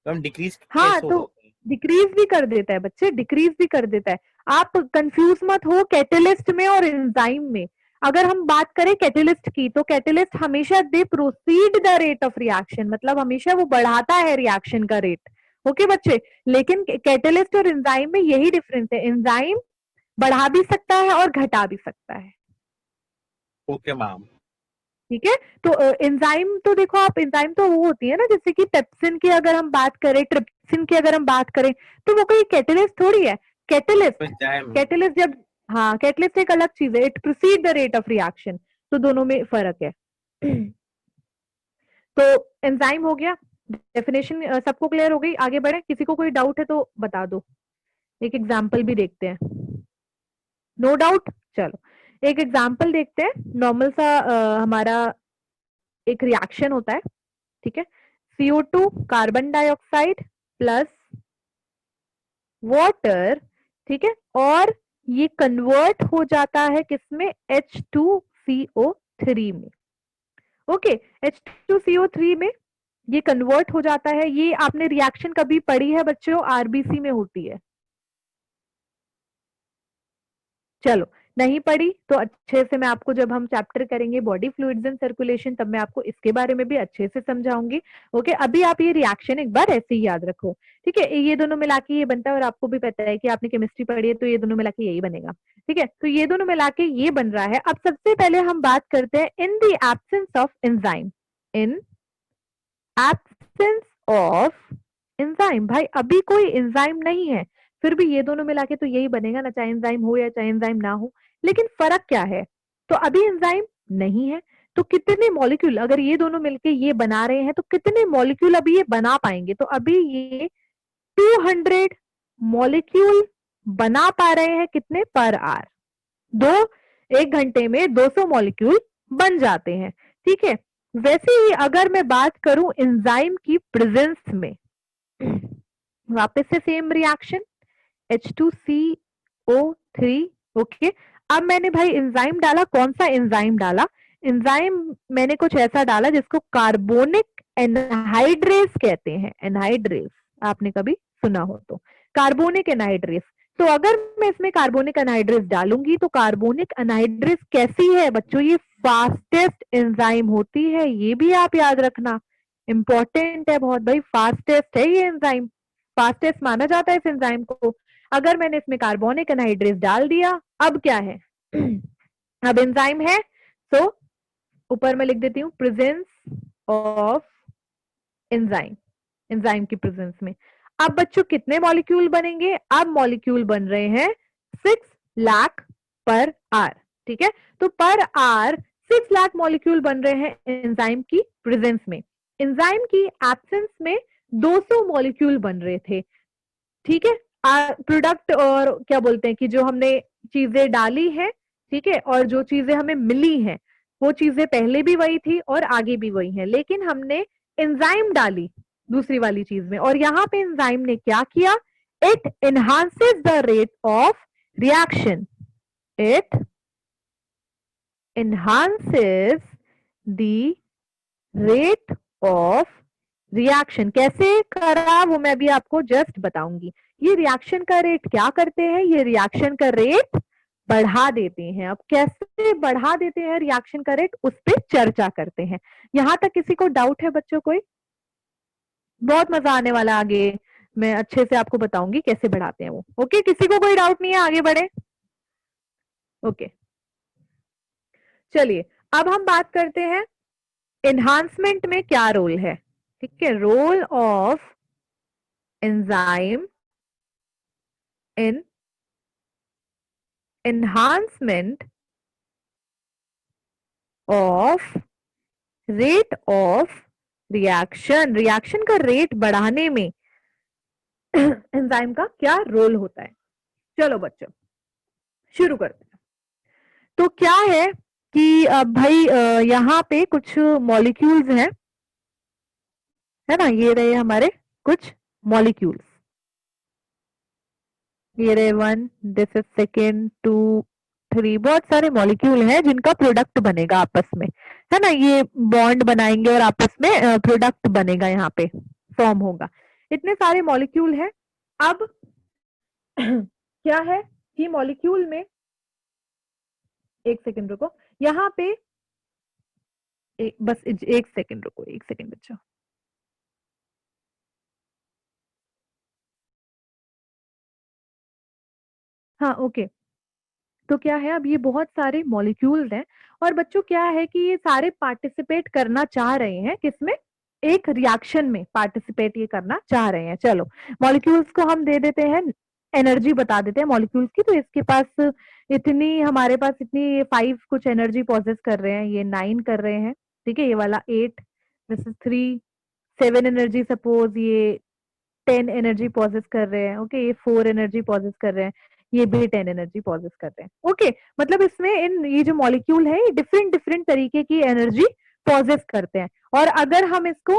मैम डिक्रीज हाँ, कैसे हो तो जाता है? डिक्रीज भी कर देता है बच्चे, डिक्रीज भी कर देता है। आप कंफ्यूज मत हो कैटेलिस्ट में और एंजाइम में। अगर हम बात करें कैटेलिस्ट की, तो कैटेलिस्ट हमेशा they proceed the rate of reaction, मतलब हमेशा वो बढ़ाता है रिएक्शन का रेट, ओके बच्चे। लेकिन कैटेलिस्ट और एंजाइम में यही डिफरेंस है, एंजाइम बढ़ा भी सकता है और घटा भी सकता है, ओके मैम। ठीक है। तो एंजाइम तो देखो आप, एंजाइम तो वो होती है ना, जैसे कि पेप्सिन की अगर हम बात करें, ट्रिप्सिन की अगर हम बात करें, तो वो कोई कैटेलिस्ट थोड़ी है। Catalyst, enzyme. कैटेलिस्ट जब, हाँ कैटलिस्ट एक अलग चीज है, it proceed the rate of reaction, तो दोनों में फर्क है। तो एंजाइम हो गया, डेफिनेशन सबको क्लियर हो गई, आगे बढ़े, किसी को कोई डाउट है तो बता दो, एक एग्जाम्पल भी देखते हैं। नो डाउट, चलो एक एग्जाम्पल देखते हैं। नॉर्मल सा हमारा एक रिएक्शन होता है, ठीक है, CO2 carbon dioxide plus water, ठीक है, और ये कन्वर्ट हो जाता है किसमें, H2CO3 में, ओके। H2CO3 में ये कन्वर्ट हो जाता है। ये आपने रिएक्शन कभी पढ़ी है बच्चों, RBC में होती है, चलो नहीं पढ़ी तो अच्छे से मैं आपको, जब हम चैप्टर करेंगे बॉडी फ्लूइड्स एंड सर्कुलेशन, तब मैं आपको इसके बारे में भी अच्छे से समझाऊंगी, ओके। अभी आप ये रिएक्शन एक बार ऐसे ही याद रखो, ठीक है। ये दोनों मिला के ये बनता है, और आपको भी पता है कि आपने केमिस्ट्री पढ़ी है, तो ये दोनों मिला के यही बनेगा, ठीक है। तो ये दोनों मिला के ये बन रहा है। अब सबसे पहले हम बात करते हैं in the absence of enzyme, in absence of enzyme. भाई अभी कोई एंजाइम नहीं है, फिर भी ये दोनों मिला के तो यही बनेगा ना, चाहे एंजाइम हो या चाहे एंजाइम ना हो। लेकिन फर्क क्या है, तो अभी एंजाइम नहीं है, तो कितने मॉलिक्यूल, अगर ये दोनों मिलके ये बना रहे हैं, तो कितने मॉलिक्यूल अभी ये बना पाएंगे, तो अभी ये 200 मॉलिक्यूल बना पा रहे हैं, कितने पर आवर, दो, एक घंटे में 200 मॉलिक्यूल बन जाते हैं, ठीक है। वैसे ही अगर मैं बात करूं एंजाइम की प्रेजेंस में, वापस से सेम रिएक्शन, H2CO3, ओके। अब मैंने भाई एंजाइम डाला, कौन सा एंजाइम डाला, एंजाइम मैंने कुछ ऐसा डाला जिसको कार्बोनिक एनहाइड्रेस कहते हैं, एनहाइड्रेस, आपने कभी सुना हो तो, कार्बोनिक एनहाइड्रेस। तो अगर मैं इसमें कार्बोनिक एनहाइड्रेस डालूंगी, तो कार्बोनिक एनहाइड्रेस कैसी है बच्चों, ये फास्टेस्ट एंजाइम होती है, ये भी आप याद रखना, इंपॉर्टेंट है बहुत भाई, फास्टेस्ट है ये एंजाइम, फास्टेस्ट माना जाता है इस एंजाइम को। अगर मैंने इसमें कार्बोनिक एनहाइड्रेस डाल दिया, अब क्या है, अब एंजाइम है, तो ऊपर मैं लिख देती हूँ प्रेजेंस ऑफ एंजाइम, एंजाइम की प्रेजेंस में। अब बच्चों कितने मॉलिक्यूल बनेंगे, अब मॉलिक्यूल बन रहे हैं 6 लाख पर आर, ठीक है। तो पर आर 6 लाख मॉलिक्यूल बन रहे हैं एंजाइम की प्रेजेंस में। एंजाइम की एब्सेंस में 200 मॉलिक्यूल बन रहे थे, ठीक है। प्रोडक्ट और क्या बोलते हैं कि जो हमने चीजें डाली है, ठीक है, और जो चीजें हमें मिली हैं, वो चीजें पहले भी वही थी और आगे भी वही है, लेकिन हमने एंजाइम डाली दूसरी वाली चीज में, और यहाँ पे एंजाइम ने क्या किया, it enhances the rate of reaction, it enhances the rate of reaction. कैसे करा वो मैं भी आपको जस्ट बताऊंगी। ये रिएक्शन का रेट क्या करते हैं, ये रिएक्शन का रेट बढ़ा देते हैं। अब कैसे बढ़ा देते हैं रिएक्शन का रेट, उस पर चर्चा करते हैं। यहां तक किसी को डाउट है बच्चों, कोई, बहुत मजा आने वाला, आगे मैं अच्छे से आपको बताऊंगी कैसे बढ़ाते हैं वो, ओके। किसी को कोई डाउट नहीं है, आगे बढ़े, ओके। चलिए अब हम बात करते हैं एनहांसमेंट में क्या रोल है, ठीक है, role of enzyme in enhancement of reaction, reaction का रेट बढ़ाने में एंजाइम का क्या रोल होता है। चलो बच्चों शुरू करते हैं। तो क्या है कि भाई यहाँ पे कुछ मॉलिक्यूल्स हैं, है ना, ये रहे हमारे कुछ मॉलिक्यूल्स, ये रहे 1, दिस इज सेकेंड, 2, 3, बहुत सारे मॉलिक्यूल हैं जिनका प्रोडक्ट बनेगा आपस में, है ना, ये बॉन्ड बनाएंगे और आपस में प्रोडक्ट बनेगा, यहाँ पे फॉर्म होगा। इतने सारे मॉलिक्यूल हैं। अब क्या है कि मॉलिक्यूल में, एक सेकंड रुको, यहाँ पे बस एक सेकंड रुको, एक सेकंड बच्चों। हाँ ओके, तो क्या है, अब ये बहुत सारे मॉलिक्यूल्स हैं और बच्चों क्या है कि ये सारे पार्टिसिपेट करना चाह रहे हैं, किसमें, एक रिएक्शन में पार्टिसिपेट ये करना चाह रहे हैं। चलो मॉलिक्यूल्स को हम दे देते हैं, एनर्जी बता देते हैं मॉलिक्यूल्स की। तो इसके पास इतनी, हमारे पास इतनी 5 कुछ एनर्जी पॉजेस कर रहे हैं, ये 9 कर रहे हैं, ठीक है, ये वाला 8, दिस इज 3, 7 एनर्जी, सपोज ये 10 एनर्जी पॉजेस कर रहे हैं, ओके, ये 4 एनर्जी पॉजेस कर रहे हैं, ये भी 10 एनर्जी पॉजेस कर रहे हैं, ओके। मतलब इसमें ये जो मॉलिक्यूल है ये डिफरेंट डिफरेंट तरीके की एनर्जी पॉजेस करते हैं। और अगर हम इसको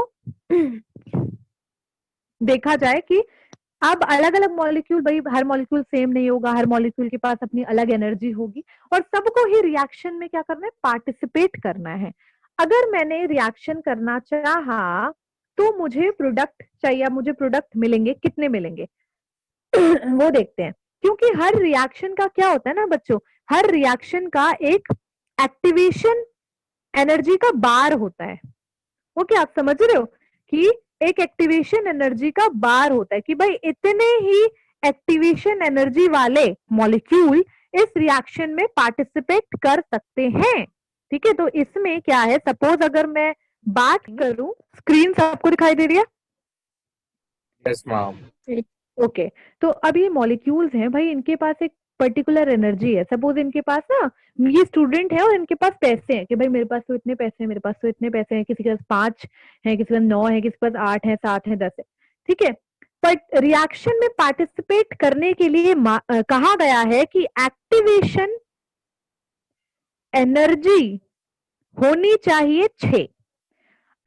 देखा जाए कि अब अलग अलग मॉलिक्यूल, भाई हर मॉलिक्यूल सेम नहीं होगा, हर मॉलिक्यूल के पास अपनी अलग एनर्जी होगी और सबको ही रिएक्शन में क्या करना है, पार्टिसिपेट करना है। अगर मैंने रिएक्शन करना चाहा तो मुझे प्रोडक्ट चाहिए, मुझे प्रोडक्ट मिलेंगे, कितने मिलेंगे वो देखते हैं। क्योंकि हर रिएक्शन का क्या होता है ना बच्चों, हर रिएक्शन का एक एक्टिवेशन एनर्जी का बार होता है, ओके, आप समझ रहे हो कि एक एक्टिवेशन एनर्जी का बार होता है कि भाई इतने ही एक्टिवेशन एनर्जी वाले मॉलिक्यूल इस रिएक्शन में पार्टिसिपेट कर सकते हैं, ठीक है। तो इसमें क्या है, सपोज अगर मैं बात करूं, स्क्रीन सबको दिखाई दे रही है? Yes ma'am. ओके, तो अब ये मॉलिक्यूल्स हैं भाई, इनके पास एक पर्टिकुलर एनर्जी है। सपोज इनके पास ना, ये स्टूडेंट है और इनके पास पैसे हैं कि भाई मेरे पास तो इतने पैसे हैं, मेरे पास तो इतने पैसे हैं, किसी के पास 5 है, किसी के पास 9 है, किसी के पास 8 है, 7 है, 10 है, ठीक है। बट रिएक्शन में पार्टिसिपेट करने के लिए कहा गया है कि एक्टिवेशन एनर्जी होनी चाहिए 6।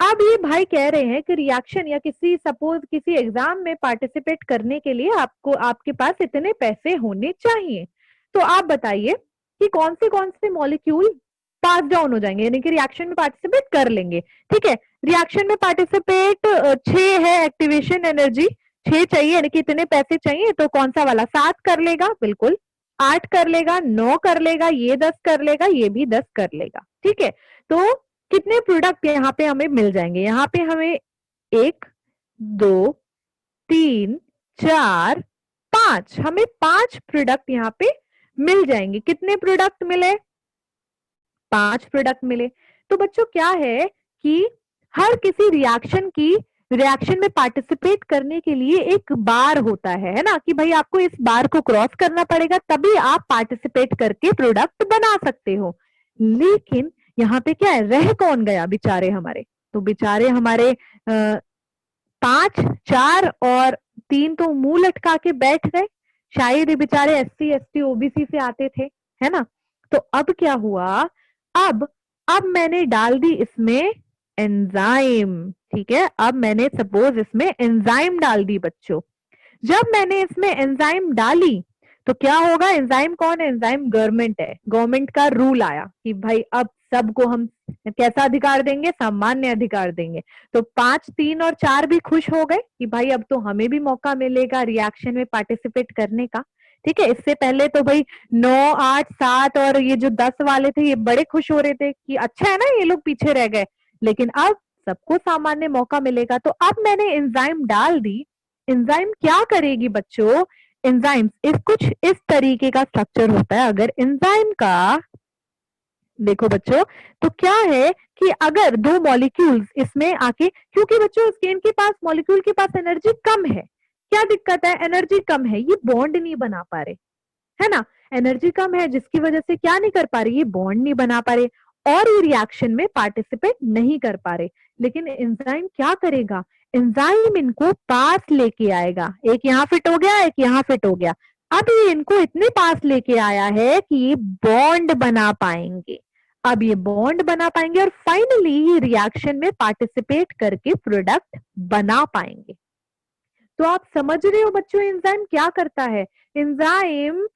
अब ये भाई कह रहे हैं कि रिएक्शन या किसी, सपोज किसी एग्जाम में पार्टिसिपेट करने के लिए आपको, आपके पास इतने पैसे होने चाहिए। तो आप बताइए कि कौन से मॉलिक्यूल पास डाउन हो जाएंगे, यानी कि रिएक्शन में पार्टिसिपेट कर लेंगे, ठीक है। रिएक्शन में पार्टिसिपेट 6 है, एक्टिवेशन एनर्जी 6 चाहिए, यानी कि इतने पैसे चाहिए, तो कौन सा वाला, 7 कर लेगा, बिल्कुल 8 कर लेगा, 9 कर लेगा, ये 10 कर लेगा, ये भी 10 कर लेगा, ठीक है। तो कितने प्रोडक्ट यहाँ पे हमें मिल जाएंगे, यहाँ पे हमें 1, 2, 3, 4, 5, हमें 5 प्रोडक्ट यहाँ पे मिल जाएंगे। कितने प्रोडक्ट मिले, 5 प्रोडक्ट मिले। तो बच्चों क्या है कि हर किसी रिएक्शन में पार्टिसिपेट करने के लिए एक बार होता है ना, कि भाई आपको इस बार को क्रॉस करना पड़ेगा, तभी आप पार्टिसिपेट करके प्रोडक्ट बना सकते हो। लेकिन यहाँ पे क्या है, रह कौन गया बेचारे हमारे, तो बेचारे हमारे 5, 4 और 3 तो मुंह लटका के बैठ गए, शायद ये बेचारे SC, ST, OBC से आते थे, है ना। तो अब क्या हुआ, अब मैंने डाल दी इसमें एंजाइम, ठीक है। अब मैंने सपोज इसमें एंजाइम डाल दी बच्चों। जब मैंने इसमें एंजाइम डाली तो क्या होगा, एंजाइम कौन है, एंजाइम गवर्नमेंट है, गवर्नमेंट का रूल आया कि भाई अब सबको हम कैसा अधिकार देंगे, सामान्य अधिकार देंगे। तो 5, 3 और 4 भी खुश हो गए कि भाई अब तो हमें भी मौका मिलेगा रिएक्शन में पार्टिसिपेट करने का, ठीक है। इससे पहले तो भाई 9, 8, 7 और ये जो 10 वाले थे ये बड़े खुश हो रहे थे कि अच्छा है ना, ये लोग पीछे रह गए, लेकिन अब सबको सामान्य मौका मिलेगा। तो अब मैंने एंजाइम डाल दी। एंजाइम क्या करेगी बच्चों, एंजाइम कुछ इस तरीके का स्ट्रक्चर होता है। अगर एंजाइम का देखो बच्चों, तो क्या है कि अगर 2 मॉलिक्यूल्स इसमें आके, क्योंकि बच्चों इनके पास, मॉलिक्यूल के पास एनर्जी कम है, क्या दिक्कत है, एनर्जी कम है, ये बॉन्ड नहीं बना पा रहे, है ना, एनर्जी कम है जिसकी वजह से क्या नहीं कर पा रही, ये बॉन्ड नहीं बना पा रहे। और ये रिएक्शन में पार्टिसिपेट नहीं कर पा रहे, लेकिन एंजाइम क्या करेगा, एंजाइम इनको पास लेके आएगा। एक यहाँ फिट हो गया, एक यहाँ फिट हो गया। अब ये इनको इतने पास लेके आया है कि ये बॉन्ड बना पाएंगे। अब ये बॉन्ड बना पाएंगे और फाइनली ये रिएक्शन में पार्टिसिपेट करके प्रोडक्ट बना पाएंगे। तो आप समझ रहे हो बच्चों एंजाइम क्या करता है। एंजाइम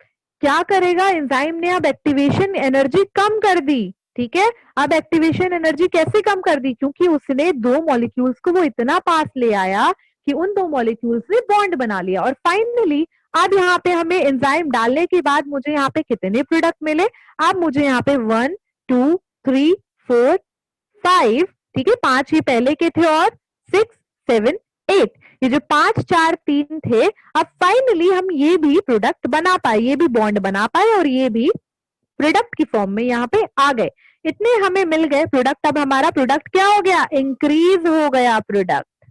क्या करेगा, एंजाइम ने अब एक्टिवेशन एनर्जी कम कर दी। ठीक है, अब एक्टिवेशन एनर्जी कैसे कम कर दी, क्योंकि उसने दो मॉलिक्यूल्स को वो इतना पास ले आया कि उन दो मॉलिक्यूल्स ने बॉन्ड बना लिया। और फाइनली अब यहाँ पे हमें एंजाइम डालने के बाद मुझे यहाँ पे कितने प्रोडक्ट मिले, अब मुझे यहाँ पे 1 2 3 4 5, ठीक है, 5 ये पहले के थे और 6 7 8, ये जो 5 4 3 थे, अब फाइनली हम ये भी प्रोडक्ट बना पाए, ये भी बॉन्ड बना पाए और ये भी प्रोडक्ट की फॉर्म में यहाँ पे आ गए। इतने हमें मिल गए प्रोडक्ट। अब हमारा प्रोडक्ट क्या हो गया, इंक्रीज हो गया प्रोडक्ट।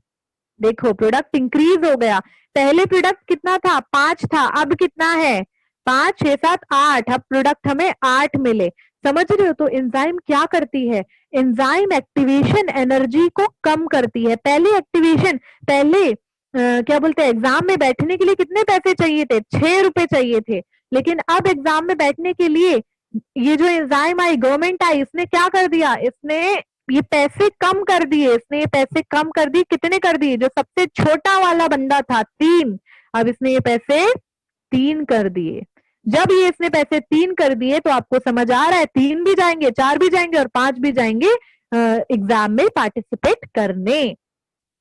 देखो प्रोडक्ट इंक्रीज हो गया। पहले प्रोडक्ट कितना था, 5 था, अब कितना है, 5 6 7 8, अब प्रोडक्ट हमें 8 मिले। समझ रहे हो। तो एंजाइम क्या करती है, एंजाइम एक्टिवेशन एनर्जी को कम करती है। पहले एक्टिवेशन, पहले क्या बोलते हैं, एग्जाम में बैठने के लिए कितने पैसे चाहिए थे, 6 रुपए चाहिए थे, लेकिन अब एग्जाम में बैठने के लिए ये जो एंजाइम आई, गवर्नमेंट आई, इसने क्या कर दिया, इसने ये पैसे कम कर दिए। इसने ये पैसे कम कर दिए, कितने कर दिए, जो सबसे छोटा वाला बंदा था 3, अब इसने ये पैसे 3 कर दिए। जब ये इसने पैसे 3 कर दिए तो आपको समझ आ रहा है 3 भी जाएंगे, 4 भी जाएंगे और 5 भी जाएंगे एग्जाम में पार्टिसिपेट करने।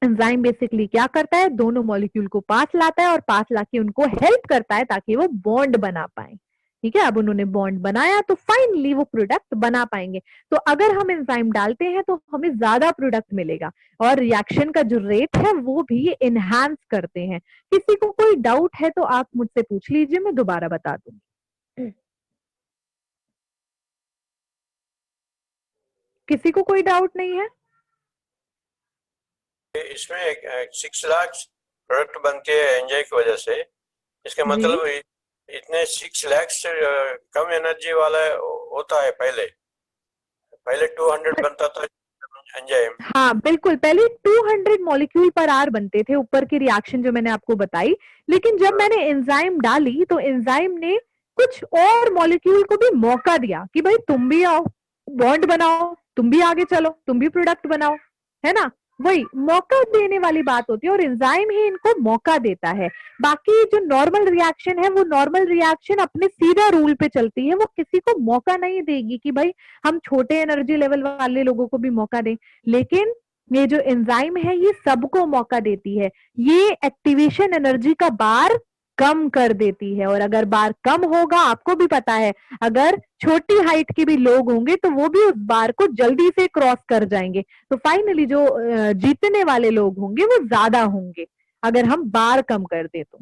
एंजाइम बेसिकली क्या करता है, दोनों मॉलिक्यूल को पास लाता है और पास लाके उनको हेल्प करता है ताकि वो बॉन्ड बना पाए। ठीक है, अब उन्होंने बॉन्ड बनाया तो फाइनली वो प्रोडक्ट बना पाएंगे। तो अगर हम एंजाइम डालते हैं तो हमें ज्यादा प्रोडक्ट मिलेगा और रिएक्शन का जो रेट है वो भी एनहांस करते हैं। किसी को कोई डाउट है तो आप मुझसे पूछ लीजिए, मैं दोबारा बता दूंगी। किसी को कोई डाउट नहीं है। इसमें 6 लाख प्रोडक्ट बनते हैं एंजाइम की वजह से, इसका मतलब इतने 6 लाख से कम एनर्जी वाला होता है। पहले 200 बनता था एंजाइम। हाँ बिल्कुल, पहले 200 मॉलिक्यूल पर आवर बनते थे, ऊपर की रिएक्शन जो मैंने आपको बताई। लेकिन जब मैंने एंजाइम डाली तो एंजाइम ने कुछ और मॉलिक्यूल को भी मौका दिया कि भाई तुम भी आओ, बॉन्ड बनाओ, तुम भी आगे चलो, तुम भी प्रोडक्ट बनाओ, है ना। वही मौका देने वाली बात होती है और एंजाइम ही इनको मौका देता है। बाकी जो नॉर्मल रिएक्शन है वो नॉर्मल रिएक्शन अपने सीधा रूल पे चलती है, वो किसी को मौका नहीं देगी कि भाई हम छोटे एनर्जी लेवल वाले लोगों को भी मौका दें। लेकिन ये जो एंजाइम है ये सबको मौका देती है, ये एक्टिवेशन एनर्जी का बार कम कर देती है। और अगर बार कम होगा, आपको भी पता है, अगर छोटी हाइट के भी लोग होंगे तो वो भी उस बार को जल्दी से क्रॉस कर जाएंगे। तो फाइनली जो जीतने वाले लोग होंगे वो ज्यादा होंगे अगर हम बार कम कर दे तो।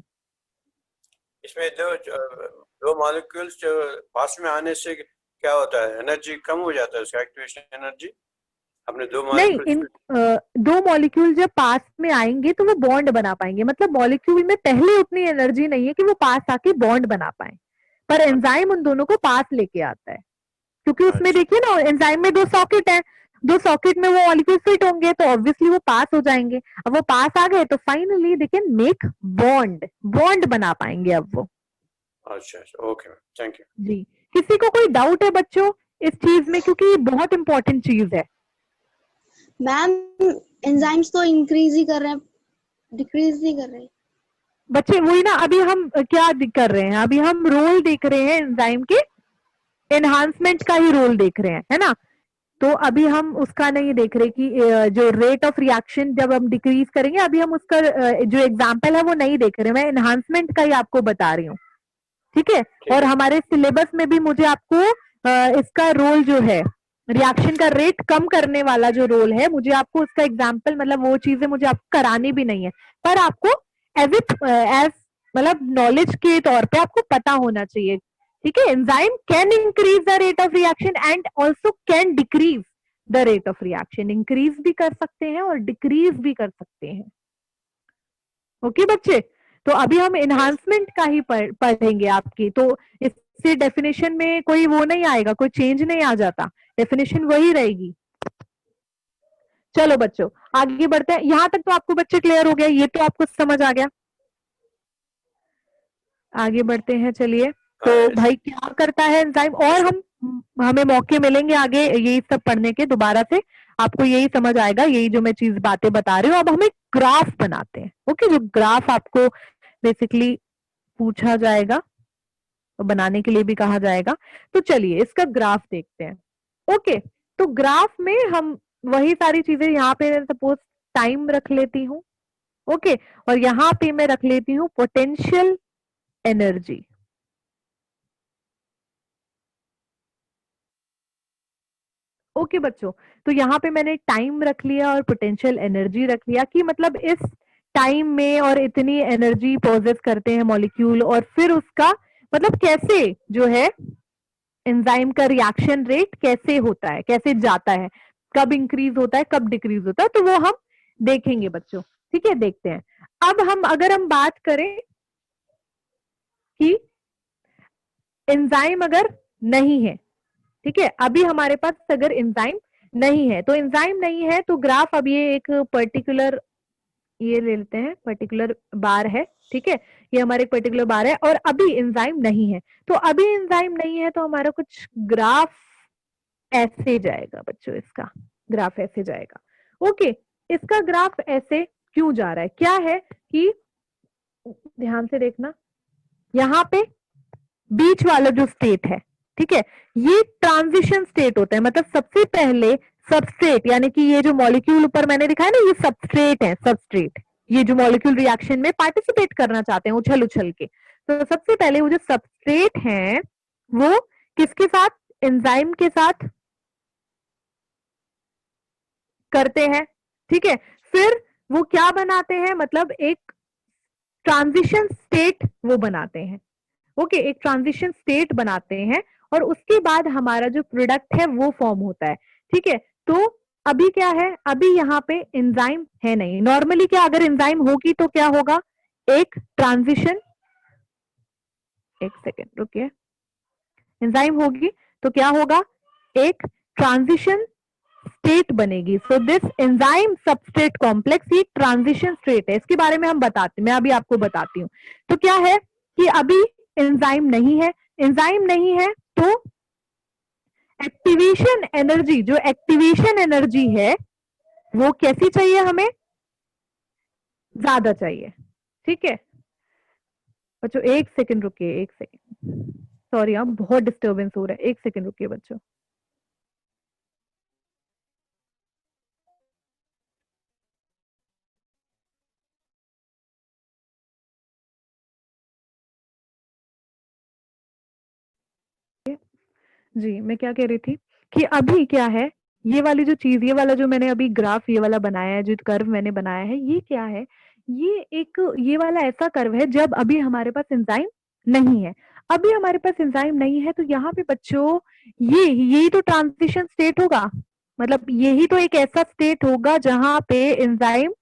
इसमें दो मॉलिक्यूल्स जो पास में आने से क्या होता है, एनर्जी कम हो जाता है, उसका एक्टिवेशन एनर्जी अपने दो मॉलिक्यूल जब पास में आएंगे तो वो बॉन्ड बना पाएंगे। मतलब मॉलिक्यूल में पहले उतनी एनर्जी नहीं है कि वो पास आके बॉन्ड बना पाए, पर एंजाइम उन दोनों को पास लेके आता है। क्योंकि उसमें देखिए ना, एंजाइम में 2 सॉकेट है, 2 सॉकेट में वो मॉलिक्यूल फिट होंगे तो ऑब्वियसली वो पास हो जाएंगे। अब वो पास आ गए तो finally they can make bond बना पाएंगे अब वो। अच्छा, ओके, थैंक यू जी। किसी को कोई डाउट है बच्चों इस चीज में, क्योंकि ये बहुत इंपॉर्टेंट चीज है। मैम एंजाइम्स तो इंक्रीज ही कर रहे हैं, डिक्रीज नहीं कर रहे। बच्चे वही ना, अभी हम क्या कर रहे हैं, अभी हम रोल देख रहे हैं एंजाइम के, एनहांसमेंट का ही रोल देख रहे हैं, है ना। तो अभी हम उसका नहीं देख रहे कि जो रेट ऑफ रिएक्शन जब हम डिक्रीज करेंगे, अभी हम उसका जो एग्जाम्पल है वो नहीं देख रहे, मैं एनहांसमेंट का ही आपको बता रही हूँ। ठीक है, और हमारे सिलेबस में भी मुझे आपको इसका रोल जो है, रिएक्शन का रेट कम करने वाला जो रोल है, मुझे आपको उसका एग्जाम्पल, मतलब वो चीजें मुझे आपको करानी भी नहीं है, पर आपको एज मतलब नॉलेज के तौर पे आपको पता होना चाहिए। ठीक है, enzyme can increase the rate of reaction and also can decrease the rate of reaction. Increase भी कर सकते हैं और डिक्रीज भी कर सकते हैं। ओके बच्चे, तो अभी हम एनहांसमेंट का ही पढ़ेंगे आपकी। तो इस से डेफिनेशन में कोई वो नहीं आएगा, कोई चेंज नहीं आ जाता, डेफिनेशन वही रहेगी। चलो बच्चों आगे बढ़ते हैं। यहां तक तो आपको बच्चे क्लियर हो गया, ये तो आपको समझ आ गया। आगे बढ़ते हैं, चलिए। तो भाई क्या करता है एंजाइम, और हमें मौके मिलेंगे आगे यही सब पढ़ने के दोबारा से, आपको यही समझ आएगा, यही जो मैं चीज बातें बता रही हूँ। अब हमें ग्राफ बनाते हैं, ओके। जो ग्राफ आपको बेसिकली पूछा जाएगा, तो बनाने के लिए भी कहा जाएगा। तो चलिए इसका ग्राफ देखते हैं, ओके। तो ग्राफ में हम वही सारी चीजें, यहाँ पे सपोज टाइम रख लेती हूँ, ओके, और यहाँ पे मैं रख लेती हूँ पोटेंशियल एनर्जी। ओके बच्चों, तो यहाँ पे मैंने टाइम रख लिया और पोटेंशियल एनर्जी रख लिया, कि मतलब इस टाइम में और इतनी एनर्जी पॉजेस करते हैं मॉलिक्यूल, और फिर उसका मतलब कैसे जो है एंजाइम का रिएक्शन रेट कैसे होता है, कैसे जाता है, कब इंक्रीज होता है, कब डिक्रीज होता है, तो वो हम देखेंगे बच्चों, ठीक है। देखते हैं। अब अगर हम बात करें कि एंजाइम अगर नहीं है, ठीक है, अभी हमारे पास अगर एंजाइम नहीं है, तो एंजाइम नहीं है तो ग्राफ, अब ये एक पर्टिकुलर, ये ले लेते हैं, पर्टिकुलर बार है, ठीक है, ये हमारे पर्टिकुलर बार है, और अभी एंजाइम नहीं है। तो अभी एंजाइम नहीं है तो हमारा कुछ ग्राफ ऐसे जाएगा बच्चों, इसका ग्राफ ऐसे जाएगा, ओके। इसका ग्राफ ऐसे क्यों जा रहा है, क्या है कि ध्यान से देखना, यहाँ पे बीच वाला जो स्टेट है, ठीक है, ये ट्रांजिशन स्टेट होता है। मतलब सबसे पहले सबस्ट्रेट, यानी कि ये जो मॉलिक्यूल ऊपर मैंने दिखाया ना, ये सबस्ट्रेट है, सबस्ट्रेट, ये जो मॉलिक्यूल रिएक्शन में पार्टिसिपेट करना चाहते हैं उछल उछल के, तो सबसे पहले वो जो सबस्ट्रेट है वो किसके साथ, एंजाइम के साथ करते हैं, ठीक है। फिर वो क्या बनाते हैं, मतलब एक ट्रांजिशन स्टेट वो बनाते हैं, ओके, एक ट्रांजिशन स्टेट बनाते हैं, और उसके बाद हमारा जो प्रोडक्ट है वो फॉर्म होता है, ठीक है। तो अभी क्या है, अभी यहाँ पे एंजाइम है नहीं। नॉर्मली क्या, अगर एंजाइम होगी तो क्या होगा, एक ट्रांजिशन, एक सेकेंड रुकिए, एंजाइम होगी तो क्या होगा, एक ट्रांजिशन स्टेट बनेगी। So this enzyme substrate complex ये ट्रांजिशन स्टेट है, इसके बारे में मैं अभी आपको बताती हूँ। तो क्या है कि अभी एंजाइम नहीं है, एंजाइम नहीं है तो एक्टिवेशन एनर्जी, जो एक्टिवेशन एनर्जी है वो कैसी चाहिए हमें, ज्यादा चाहिए, ठीक है बच्चों। एक सेकंड रुकिए, एक सेकंड, सॉरी आप, बहुत डिस्टरबेंस हो रहा है, एक सेकंड रुकिए बच्चों। जी मैं क्या कह रही थी कि अभी क्या है, ये वाली जो चीज, ये वाला जो मैंने अभी ग्राफ ये वाला बनाया है, जो कर्व मैंने बनाया है, ये क्या है, ये एक, ये वाला ऐसा कर्व है जब अभी हमारे पास एंजाइम नहीं है। अभी हमारे पास एंजाइम नहीं है तो यहाँ पे बच्चों यही तो ट्रांजिशन स्टेट होगा, मतलब यही तो एक ऐसा स्टेट होगा जहां पे एंजाइम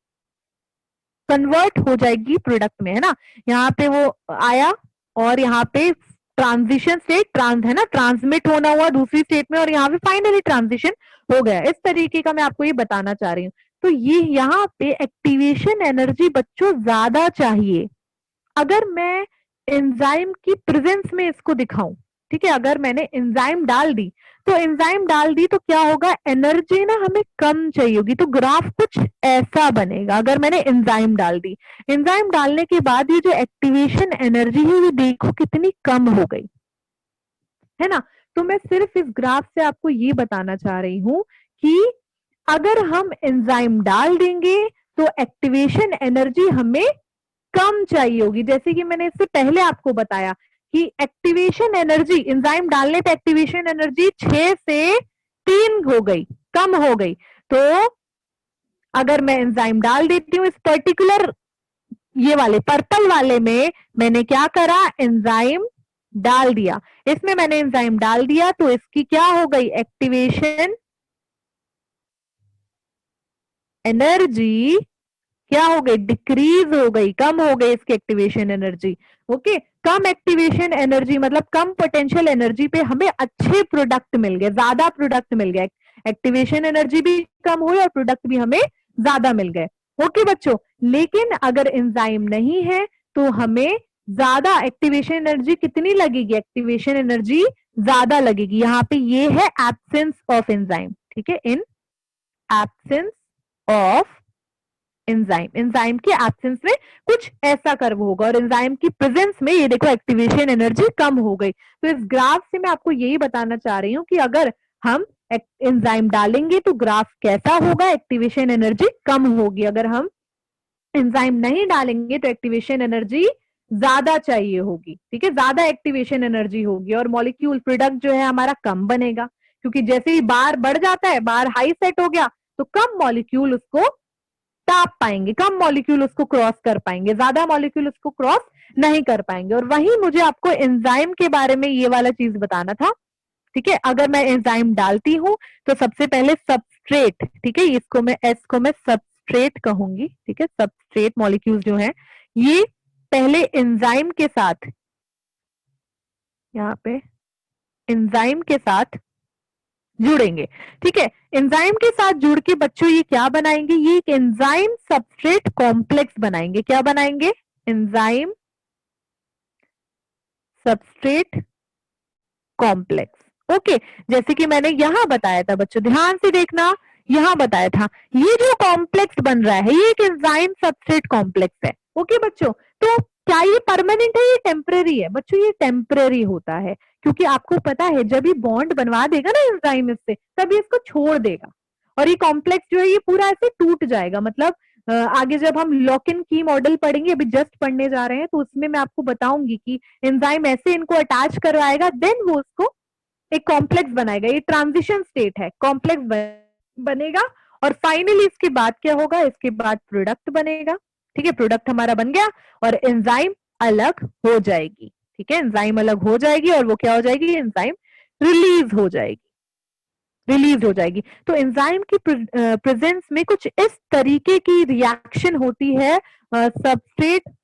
कन्वर्ट हो जाएगी प्रोडक्ट में, है ना। यहाँ पे वो आया और यहाँ पे ट्रांजिशन स्टेट, है ना, ट्रांसमिट होना हुआ दूसरी स्टेट में, और यहाँ पे फाइनली ट्रांजिशन हो गया। इस तरीके का मैं आपको ये बताना चाह रही हूँ। तो ये यहाँ पे एक्टिवेशन एनर्जी बच्चों ज्यादा चाहिए अगर मैं एंजाइम की प्रेजेंस में इसको दिखाऊं, ठीक है। अगर मैंने एंजाइम डाल दी तो क्या होगा, एनर्जी ना हमें कम चाहिए होगी, तो ग्राफ कुछ ऐसा बनेगा अगर मैंने एंजाइम डाल दी। एंजाइम डालने के बाद ये जो एक्टिवेशन एनर्जी है ये देखो कितनी कम हो गई, है ना। तो मैं सिर्फ इस ग्राफ से आपको ये बताना चाह रही हूं कि अगर हम एंजाइम डाल देंगे तो एक्टिवेशन एनर्जी हमें कम चाहिए होगी। जैसे कि मैंने इससे पहले आपको बताया कि एक्टिवेशन एनर्जी, एंजाइम डालने पे एक्टिवेशन एनर्जी 6 से 3 हो गई, कम हो गई। तो अगर मैं एंजाइम डाल देती हूं इस पर्टिकुलर ये वाले पर्पल वाले में, मैंने क्या करा, एंजाइम डाल दिया, इसमें मैंने एंजाइम डाल दिया तो इसकी क्या हो गई, एक्टिवेशन एनर्जी क्या हो गई, डिक्रीज हो गई, कम हो गई इसकी एक्टिवेशन एनर्जी। ओके, कम एक्टिवेशन एनर्जी मतलब कम पोटेंशियल एनर्जी पे हमें अच्छे प्रोडक्ट मिल गए, ज्यादा प्रोडक्ट मिल गए, एक्टिवेशन एनर्जी भी कम हुई और प्रोडक्ट भी हमें ज्यादा मिल गए। ओके बच्चों, लेकिन अगर एंजाइम नहीं है तो हमें ज्यादा एक्टिवेशन एनर्जी कितनी लगेगी, एक्टिवेशन एनर्जी ज्यादा लगेगी। यहाँ पे ये है एब्सेंस ऑफ एंजाइम, ठीक है, in absence of enzyme, enzyme के एब्सेंस में कुछ ऐसा कर्व होगा और एंजाइम की प्रेजेंस में ये देखो एक्टिवेशन एनर्जी कम हो गई। तो इस ग्राफ से मैं आपको यही बताना चाह रही हूँ कि अगर हम एंजाइम डालेंगे तो ग्राफ कैसा होगा, एक्टिवेशन एनर्जी कम होगी। अगर हम एंजाइम नहीं डालेंगे तो एक्टिवेशन एनर्जी ज्यादा चाहिए होगी, ठीक है, ज्यादा एक्टिवेशन एनर्जी होगी और मॉलिक्यूल प्रोडक्ट जो है हमारा कम बनेगा, क्योंकि जैसे ही बार बढ़ जाता है, बार हाई सेट हो गया तो कम मॉलिक्यूल उसको टाप पाएंगे, कम मॉलिक्यूल उसको क्रॉस कर पाएंगे, ज्यादा मॉलिक्यूल उसको क्रॉस नहीं कर पाएंगे। और वही मुझे आपको एंजाइम के बारे में ये वाला चीज बताना था, ठीक है। अगर मैं एंजाइम डालती हूं तो सबसे पहले सबस्ट्रेट, ठीक है, इसको मैं एस को मैं सबस्ट्रेट कहूंगी, ठीक है, सबस्ट्रेट मॉलिक्यूल जो है ये पहले एंजाइम के साथ, यहाँ पे एंजाइम के साथ जुड़ेंगे, ठीक है। एंजाइम के साथ जुड़ के बच्चों ये क्या बनाएंगे, ये एक एंजाइम सबस्ट्रेट कॉम्प्लेक्स बनाएंगे। क्या बनाएंगे, एंजाइम सबस्ट्रेट कॉम्प्लेक्स। ओके, जैसे कि मैंने यहां बताया था बच्चों, ध्यान से देखना, यहां बताया था ये जो कॉम्प्लेक्स बन रहा है ये एक एंजाइम सबस्ट्रेट कॉम्प्लेक्स है। ओके बच्चों, तो क्या ये परमानेंट है, ये टेम्पररी है बच्चों, ये टेम्पररी होता है, क्योंकि आपको पता है जब ये बॉन्ड बनवा देगा ना एंजाइम इससे, तब ये इसको छोड़ देगा और ये कॉम्प्लेक्स जो है ये पूरा ऐसे टूट जाएगा। मतलब आगे जब हम लॉक इन की मॉडल पढ़ेंगे, अभी जस्ट पढ़ने जा रहे हैं, तो उसमें मैं आपको बताऊंगी कि एंजाइम ऐसे इनको अटैच करवाएगा, देन वो उसको एक कॉम्प्लेक्स बनाएगा। ये ट्रांजिशन स्टेट है, कॉम्प्लेक्स बनेगा और फाइनली इसके बाद क्या होगा, इसके बाद प्रोडक्ट बनेगा, ठीक है। प्रोडक्ट हमारा बन गया और एंजाइम अलग हो जाएगी, ठीक है, एंजाइम अलग हो जाएगी और वो क्या हो जाएगी, एंजाइम रिलीज हो जाएगी, रिलीज हो जाएगी। तो एंजाइम की प्रेजेंस में कुछ इस तरीके की रिएक्शन होती है सबस्ट्रेट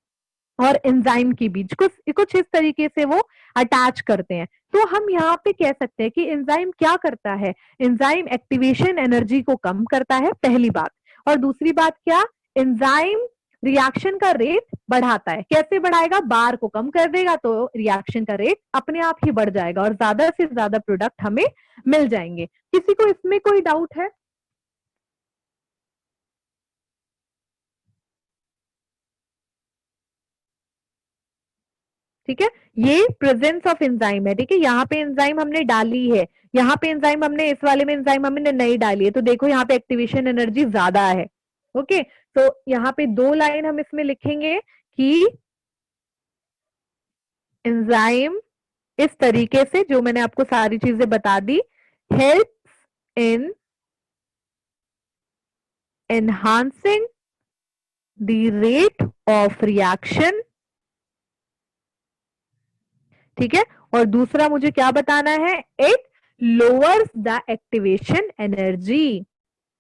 और एंजाइम के बीच, कुछ इस तरीके से वो अटैच करते हैं। तो हम यहाँ पे कह सकते हैं कि एंजाइम क्या करता है, एंजाइम एक्टिवेशन एनर्जी को कम करता है, पहली बात। और दूसरी बात क्या, एंजाइम रिएक्शन का रेट बढ़ाता है। कैसे बढ़ाएगा, बार को कम कर देगा तो रिएक्शन का रेट अपने आप ही बढ़ जाएगा और ज्यादा से ज्यादा प्रोडक्ट हमें मिल जाएंगे। किसी को इसमें कोई डाउट है? ठीक है, ये प्रेजेंस ऑफ एंजाइम है, ठीक है। यहाँ पे एंजाइम हमने डाली है, यहाँ पे एंजाइम हमने, इस वाले में एंजाइम हमने नहीं डाली है, तो देखो यहाँ पे एक्टिवेशन एनर्जी ज्यादा है। ओके, तो यहाँ पे 2 लाइन हम इसमें लिखेंगे कि एंजाइम इस तरीके से, जो मैंने आपको सारी चीजें बता दी, helps in enhancing the rate of reaction, ठीक है। और दूसरा मुझे क्या बताना है, it lowers the activation energy,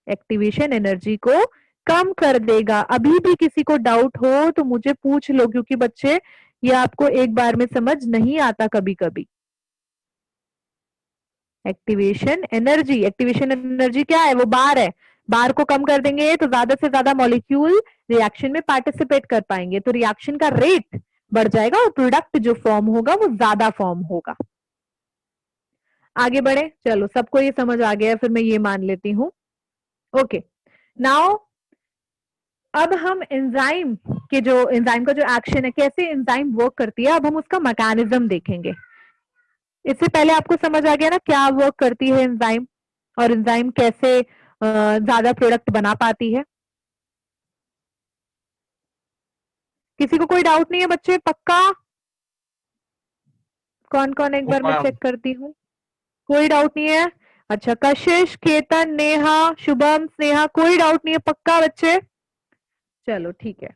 activation energy को कम कर देगा। अभी भी किसी को डाउट हो तो मुझे पूछ लो, क्योंकि बच्चे ये आपको एक बार में समझ नहीं आता कभी कभी। एक्टिवेशन एनर्जी, एक्टिवेशन एनर्जी क्या है, वो बार है, बार को कम कर देंगे तो ज्यादा से ज्यादा मॉलिक्यूल रिएक्शन में पार्टिसिपेट कर पाएंगे, तो रिएक्शन का रेट बढ़ जाएगा और प्रोडक्ट जो फॉर्म होगा वो ज्यादा फॉर्म होगा। आगे बढ़े, चलो सबको ये समझ आ गया, फिर मैं ये मान लेती हूं। ओके, नाउ अब हम एंजाइम के जो, एंजाइम का जो एक्शन है, कैसे एंजाइम वर्क करती है, अब हम उसका मैकेनिज्म देखेंगे। इससे पहले आपको समझ आ गया ना क्या वर्क करती है एंजाइम और एंजाइम कैसे ज्यादा प्रोडक्ट बना पाती है। किसी को कोई डाउट नहीं है बच्चे, पक्का? कौन कौन, एक बार मैं चेक करती हूँ, कोई डाउट नहीं है? अच्छा, कशिश, केतन, नेहा, शुभम, स्नेहा, कोई डाउट नहीं है, पक्का बच्चे? चलो ठीक है।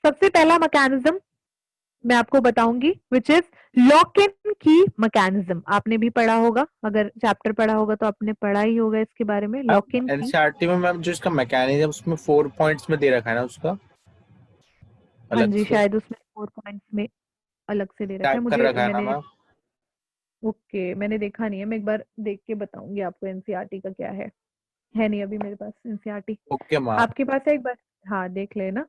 सबसे पहला मैकेनिज्म मैं आपको बताऊंगी, विच इज लॉक इन की मैकेनिज्म। आपने भी पढ़ा होगा, अगर चैप्टर पढ़ा होगा तो आपने पढ़ा ही होगा इसके बारे में, लॉक इन की। एनसीईआरटी में मैम जो इसका मैकेनिज्म उसमें 4 पॉइंट्स में दे रखा है ना उसका हाँ अलग जी, से शायद उसमें 4 पॉइंट्स में अलग से दे रखा है, टैग कर मुझे रखा है ना मैंने मैम। ओके मैंने देखा नहीं है, मैं एक बार देख के बताऊंगी आपको एनसीईआरटी का क्या है नहीं अभी मेरे पास एनसीईआरटी। Okay ma'am. आपके पास है एक बार? हाँ देख लेना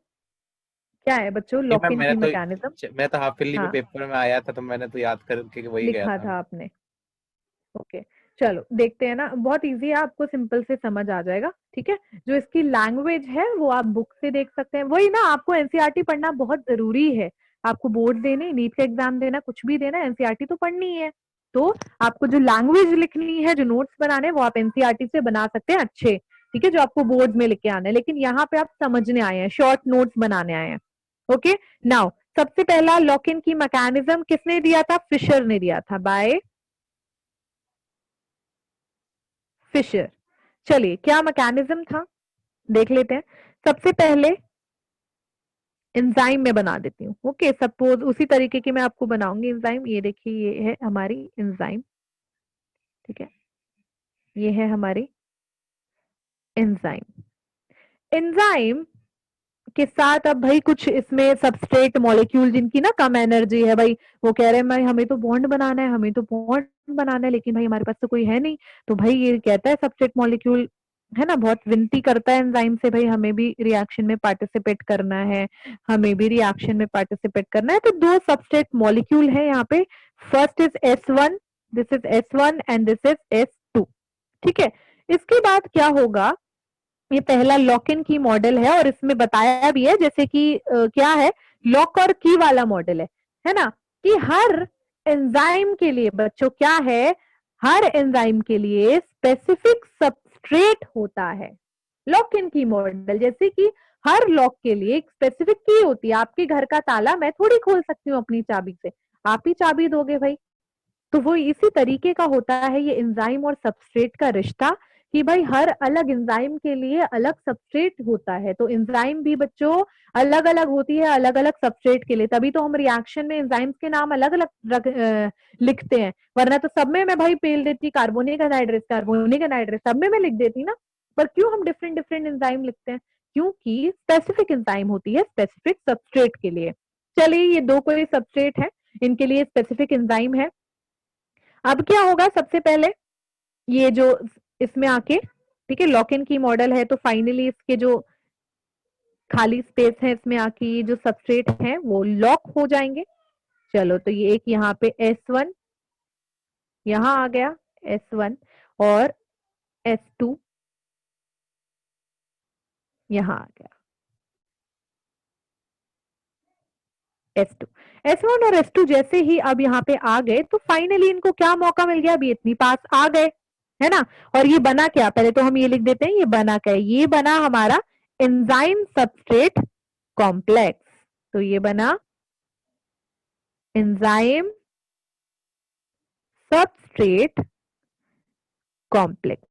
क्या है बच्चों नहीं लॉक मैम इन की मैकेनिज्म। मैं तो हाफ ईयरली के हाँ पेपर में आया था तो मैंने तो याद करके वही गया लिखा था। था आपने, ओके चलो देखते हैं ना, बहुत इजी है, आपको सिंपल से समझ आ जाएगा। ठीक है, जो इसकी लैंग्वेज है वो आप बुक से देख सकते हैं। वही ना, आपको एनसीईआरटी पढ़ना बहुत जरूरी है। आपको बोर्ड देने, नीट का एग्जाम देना, कुछ भी देना, एनसीईआरटी तो पढ़नी है। तो आपको जो लैंग्वेज लिखनी है, जो नोट्स बनाने हैं, वो आप एनसीईआरटी से बना सकते हैं अच्छे। ठीक है, जो आपको बोर्ड में लिख के आना है, लेकिन यहाँ पे आप समझने आए हैं, शॉर्ट नोट्स बनाने आए हैं। ओके नाउ, सबसे पहला लॉक इन की मैकेनिज्म किसने दिया था? फिशर ने दिया था, बाय फिशर। चलिए क्या मैकेनिज्म था देख लेते हैं। सबसे पहले एंजाइम में बना देती हूँ। ओके सपोज उसी तरीके की मैं आपको बनाऊंगी एंजाइम। ये देखिए, ये है हमारी एंजाइम। ठीक है, ये है हमारी एंजाइम। एंजाइम के साथ अब भाई कुछ इसमें सबस्ट्रेट मॉलिक्यूल जिनकी ना कम एनर्जी है भाई, वो कह रहे हैं भाई हमें तो बॉन्ड बनाना है, हमें तो बॉन्ड बनाना है, लेकिन भाई हमारे पास तो कोई है नहीं। तो भाई ये कहता है सबस्ट्रेट मॉलिक्यूल है ना, बहुत विनती करता है एंजाइम से, भाई हमें भी रिएक्शन में पार्टिसिपेट करना है, हमें भी रिएक्शन में पार्टिसिपेट करना है। तो दो सबस्ट्रेट मॉलिक्यूल है यहाँ पे, first is S1, this is S1 and this is S2। ठीक है, इसके बाद क्या होगा, ये पहला लॉक इन की मॉडल है और इसमें बताया भी है जैसे कि क्या है, लॉक और की वाला मॉडल है ना, कि हर एंजाइम के लिए बच्चों क्या है, हर एंजाइम के लिए स्पेसिफिक सबस्ट्रेट होता है। लॉक इन की मॉडल जैसे कि हर लॉक के लिए एक स्पेसिफिक की होती है। आपके घर का ताला मैं थोड़ी खोल सकती हूँ अपनी चाबी से, आप ही चाबी दोगे भाई। तो वो इसी तरीके का होता है ये एंजाइम और सबस्ट्रेट का रिश्ता, कि भाई हर अलग एंजाइम के लिए अलग सबस्ट्रेट होता है। तो एंजाइम भी बच्चों अलग अलग होती है, अलग अलग सबस्ट्रेट के लिए, तभी तो हम रिएक्शन में एंजाइम्स के नाम अलग अलग लिखते हैं। वरना तो सब में मैं भाई पेल देती कार्बोनिक एनहाइड्रेस, कार्बोनिक एनहाइड्रेस सब में मैं लिख देती ना। पर क्यों हम डिफरेंट डिफरेंट एंजाइम लिखते हैं? क्योंकि स्पेसिफिक एंजाइम होती है स्पेसिफिक सबस्ट्रेट के लिए। चलिए ये दो कोई सबस्ट्रेट है, इनके लिए स्पेसिफिक एंजाइम है। अब क्या होगा, सबसे पहले ये जो इसमें आके, ठीक है, लॉक इन की मॉडल है, तो फाइनली इसके जो खाली स्पेस है इसमें आके ये जो सबस्ट्रेट है वो लॉक हो जाएंगे। चलो तो ये एक यहाँ पे S1 यहाँ आ गया, S1 और S2 यहाँ आ गया, S2 S1 और S2 जैसे ही अब यहाँ पे आ गए तो फाइनली इनको क्या मौका मिल गया, अभी इतनी पास आ गए है ना। और ये बना क्या, पहले तो हम ये लिख देते हैं, ये बना क्या है, ये बना हमारा एंजाइम सबस्ट्रेट कॉम्प्लेक्स। तो ये बना एंजाइम सबस्ट्रेट कॉम्प्लेक्स।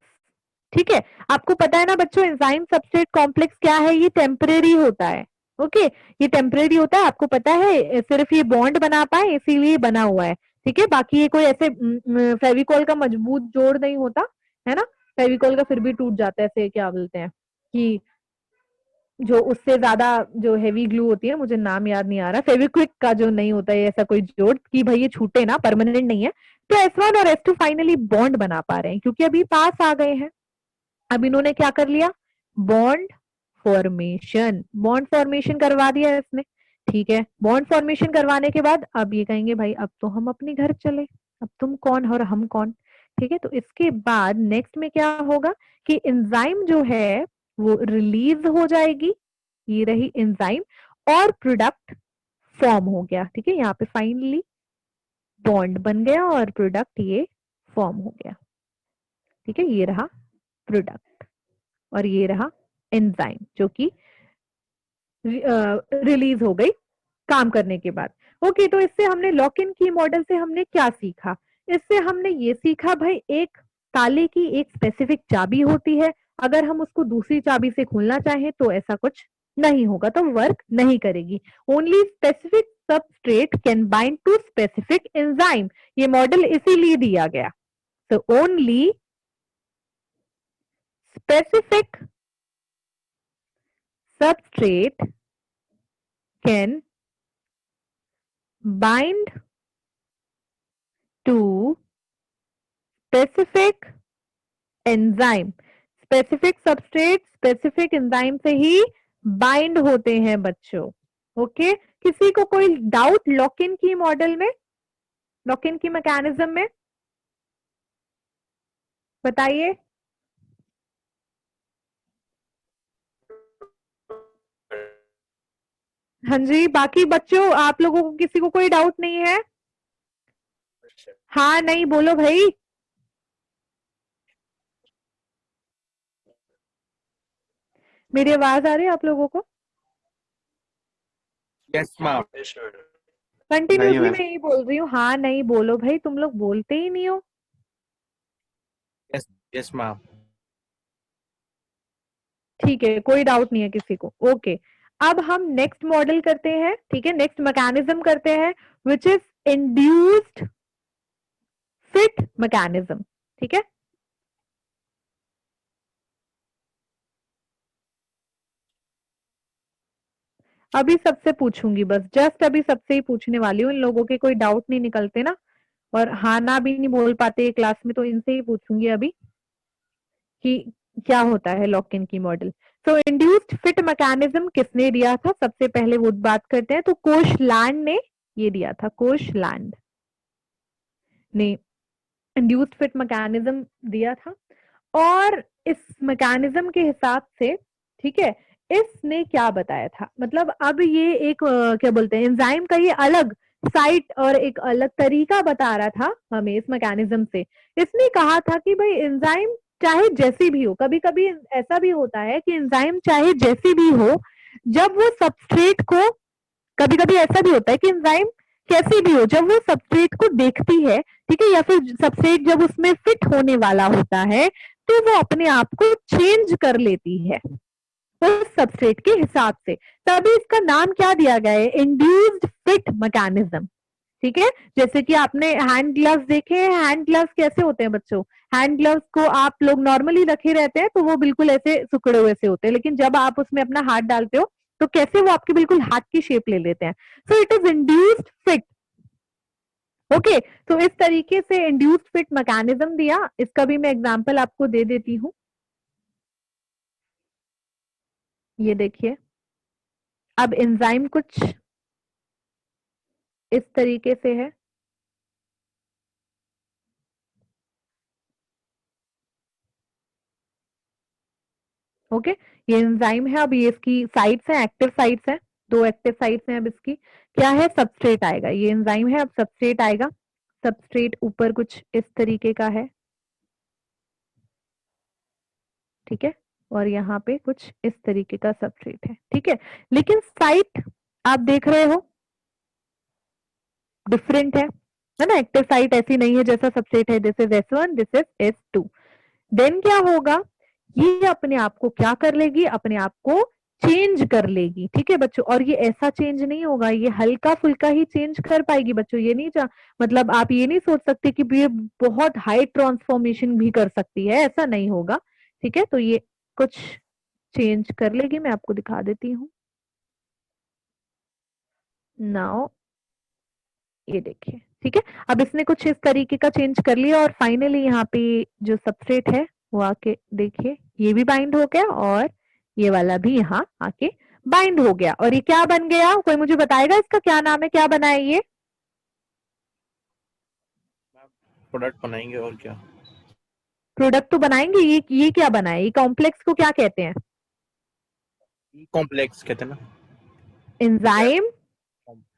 ठीक है, आपको पता है ना बच्चों एंजाइम सबस्ट्रेट कॉम्प्लेक्स क्या है, ये टेम्परेरी होता है। ओके, ये टेम्परेरी होता है, आपको पता है, सिर्फ ये बॉन्ड बना पाए इसीलिए बना हुआ है। ठीक है, बाकी ये कोई ऐसे फेविकॉल का मजबूत जोड़ नहीं होता है ना, फेविकॉल का फिर भी टूट जाता है, ऐसे क्या बोलते हैं कि जो उससे ज्यादा जो हेवी ग्लू होती है, मुझे नाम याद नहीं आ रहा, फेविक्विक का जो नहीं होता है ऐसा कोई जोड़ कि भाई ये छूटे ना, परमानेंट नहीं है। तो S1 और S2 फाइनली बॉन्ड बना पा रहे हैं क्योंकि अभी पास आ गए हैं। अब इन्होंने क्या कर लिया, बॉन्ड फॉर्मेशन, बॉन्ड फॉर्मेशन करवा दिया इसने। ठीक है, बॉन्ड फॉर्मेशन करवाने के बाद अब ये कहेंगे भाई अब तो हम अपने घर चले, अब तुम कौन और हम कौन। ठीक है, तो इसके बाद नेक्स्ट में क्या होगा कि एंजाइम जो है वो रिलीज हो जाएगी, ये रही एंजाइम, और प्रोडक्ट फॉर्म हो गया। ठीक है, यहाँ पे फाइनली बॉन्ड बन गया और प्रोडक्ट ये फॉर्म हो गया। ठीक है, ये रहा प्रोडक्ट और ये रहा एंजाइम जो कि रिलीज हो गई काम करने के बाद। ओके, तो इससे हमने लॉक इन की मॉडल से हमने क्या सीखा, इससे हमने ये सीखा भाई एक ताले की एक स्पेसिफिक चाबी होती है, अगर हम उसको दूसरी चाबी से खोलना चाहें तो ऐसा कुछ नहीं होगा तो वर्क नहीं करेगी। Only specific substrate can bind to specific enzyme, ये मॉडल इसीलिए दिया गया। So only specific substrate can bind to specific enzyme। specific substrate specific enzyme से ही bind होते हैं बच्चों। ओके किसी को कोई डाउट लॉक इन की मॉडल में, लॉक इन की मैकेनिज्म में बताइए। हाँ जी बाकी बच्चों आप लोगों को किसी को कोई डाउट नहीं है? हाँ नहीं बोलो भाई। मेरी आवाज आ रही है आप लोगों को? Yes ma'am. Yes, madam. Continuously नहीं, मैं यही बोल रही हूँ, हाँ नहीं बोलो भाई, तुम लोग बोलते ही नहीं हो। Yes yes ma'am. ठीक है कोई डाउट नहीं है किसी को, ओके। अब हम नेक्स्ट मॉडल करते हैं, ठीक है, नेक्स्ट मैकेनिज्म करते हैं which is induced fit mechanism, ठीक है। अभी सबसे पूछूंगी बस, जस्ट अभी सबसे ही पूछने वाली हूँ, इन लोगों के कोई डाउट नहीं निकलते ना, और हाँ ना भी नहीं बोल पाते क्लास में, तो इनसे ही पूछूंगी अभी कि क्या होता है लॉक इन की मॉडल। तो इंड्यूस्ड फिट मैकेनिज्म किसने दिया था, सबसे पहले वो बात करते हैं, तो कोशलैंड ने ये दिया था, कोशलैंड ने इंड्यूस्ड फिट मैकेनिज्म दिया था। और इस मैकेनिज्म के हिसाब से, ठीक है, इसने क्या बताया था, मतलब अब ये एक क्या बोलते हैं एंजाइम का ये अलग साइट और एक अलग तरीका बता रहा था हमें इस मैकेनिज्म से। इसने कहा था कि भाई एंजाइम चाहे जैसी भी हो, कभी कभी ऐसा भी होता है कि एंजाइम चाहे जैसी भी हो, जब वो सबस्ट्रेट को, कभी कभी ऐसा भी होता है कि एंजाइम कैसी भी हो, जब वो सबस्ट्रेट को देखती है, ठीक है, या फिर सबस्ट्रेट जब उसमें फिट होने वाला होता है, तो वो अपने आप को चेंज कर लेती है उस सबस्ट्रेट के हिसाब से। तभी इसका नाम क्या दिया गया है, इंड्यूस्ड फिट मैकेनिज्म, ठीक है। जैसे कि आपने हैंड ग्लव्स देखे हैं, हैंड ग्लव्स कैसे होते हैं बच्चों, हैंड ग्लव्स को आप लोग नॉर्मली रखे रहते हैं तो वो बिल्कुल ऐसे सिकुड़े हुए से होते हैं, लेकिन जब आप उसमें अपना हाथ डालते हो तो कैसे वो आपके बिल्कुल हाथ की शेप ले लेते हैं। So it is induced fit, okay. तो इस तरीके से इंड्यूस्ड फिट मैकेनिज्म दिया, इसका भी मैं एग्जांपल आपको दे देती हूँ। ये देखिए, अब एंजाइम कुछ इस तरीके से है, ओके। ये एंजाइम है, अब ये इसकी साइट्स हैं, एक्टिव साइट्स हैं, दो एक्टिव साइट्स हैं। अब इसकी क्या है, सबस्ट्रेट आएगा, ये एंजाइम है, अब सबस्ट्रेट आएगा, सबस्ट्रेट ऊपर कुछ इस तरीके का है, ठीक है, और यहाँ पे कुछ इस तरीके का सबस्ट्रेट है, ठीक है। लेकिन साइट आप देख रहे हो डिफरेंट है ना, एक्टिव साइट ऐसी नहीं है जैसा सबस्ट्रेट है, this is S1 this is S2। Then क्या होगा, ये अपने आप को क्या कर लेगी, अपने आप को चेंज कर लेगी, ठीक है बच्चों। और ये ऐसा चेंज नहीं होगा, ये हल्का फुल्का ही चेंज कर पाएगी बच्चों, ये नहीं मतलब आप ये नहीं सोच सकते कि ये बहुत हाई ट्रांसफॉर्मेशन भी कर सकती है, ऐसा नहीं होगा, ठीक है। तो ये कुछ चेंज कर लेगी, मैं आपको दिखा देती हूँ नाउ, ये देखिए, ठीक है। अब इसने कुछ इस तरीके का चेंज कर लिया, और फाइनली यहाँ पे जो सबस्ट्रेट है वो आके देखिए, ये भी बाइंड हो गया और ये वाला भी यहाँ आके बाइंड हो गया, और ये क्या बन गया, कोई मुझे बताएगा इसका क्या नाम है, क्या बना है ये? प्रोडक्ट बनाएंगे और क्या। प्रोडक्ट तो बनाएंगे, ये क्या बना है, ये कॉम्प्लेक्स को क्या कहते हैं? कॉम्प्लेक्स कहते हैं ना। एंजाइम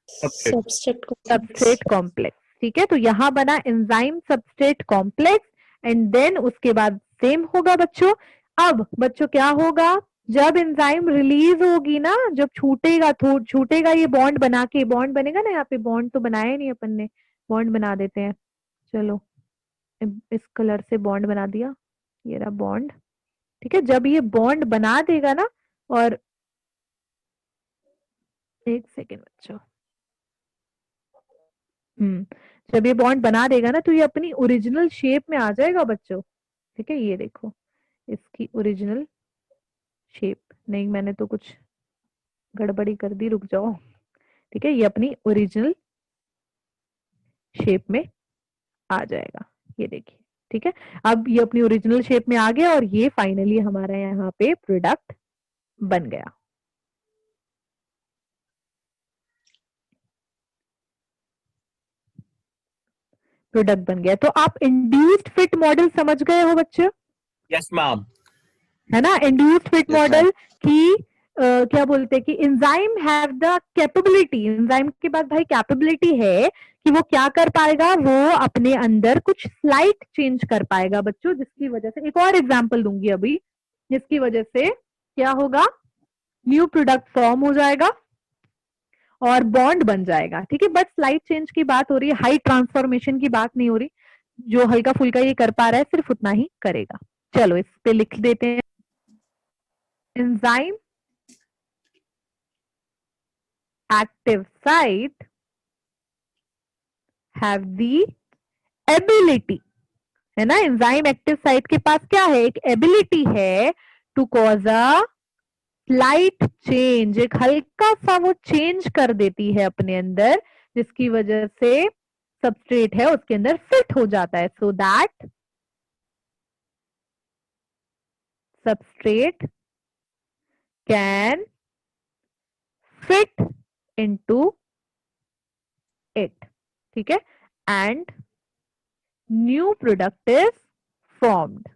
सबस्ट्रेट सबस्ट्रेट कॉम्प्लेक्स, ठीक है। तो यहाँ बना enzyme substrate complex, and then उसके बाद सेम होगा बच्चों। अब बच्चों क्या होगा, जब एंजाइम रिलीज होगी ना, जब छूटेगा छूटेगा ये बॉन्ड बना के, बॉन्ड बनेगा ना, यहाँ पे बॉन्ड तो बनाया नहीं अपन ने, बॉन्ड बना देते हैं, चलो इस कलर से बॉन्ड बना दिया, ये रहा बॉन्ड, ठीक है। जब ये बॉन्ड बना देगा ना, और एक सेकेंड बच्चों। जब ये बॉन्ड बना देगा ना तो ये अपनी ओरिजिनल शेप में आ जाएगा बच्चों। ठीक है, ये देखो इसकी ओरिजिनल शेप। नहीं, मैंने तो कुछ गड़बड़ी कर दी, रुक जाओ। ठीक है, ये अपनी ओरिजिनल शेप में आ जाएगा, ये देखिए। ठीक है, अब ये अपनी ओरिजिनल शेप में आ गया और ये फाइनली हमारा यहाँ पे प्रोडक्ट बन गया। प्रोडक्ट बन गया। तो आप इंड्यूस्ड फिट मॉडल समझ गए हो बच्चे? Yes ma'am. है ना, इंड्यूस्ड फिट Yes, मॉडल की क्या बोलते हैं कि enzyme have the capability, enzyme के पास भाई कैपेबिलिटी है कि वो क्या कर पाएगा, वो अपने अंदर कुछ स्लाइट चेंज कर पाएगा बच्चों, जिसकी वजह से, एक और एग्जांपल दूंगी अभी, जिसकी वजह से क्या होगा, न्यू प्रोडक्ट फॉर्म हो जाएगा और बॉन्ड बन जाएगा। ठीक है, बट स्लाइट चेंज की बात हो रही है, हाई ट्रांसफॉर्मेशन की बात नहीं हो रही। जो हल्का फुल्का ये कर पा रहा है सिर्फ उतना ही करेगा। चलो इस पे लिख देते हैं, enzyme active site have the ability, है ना, एंजाइम एक्टिव साइट के पास क्या है, एक एबिलिटी है to cause a slight change, एक हल्का सा वो चेंज कर देती है अपने अंदर, जिसकी वजह से सबस्ट्रेट है उसके अंदर फिट हो जाता है, so that substrate can fit into it। ठीक है, and new product is formed।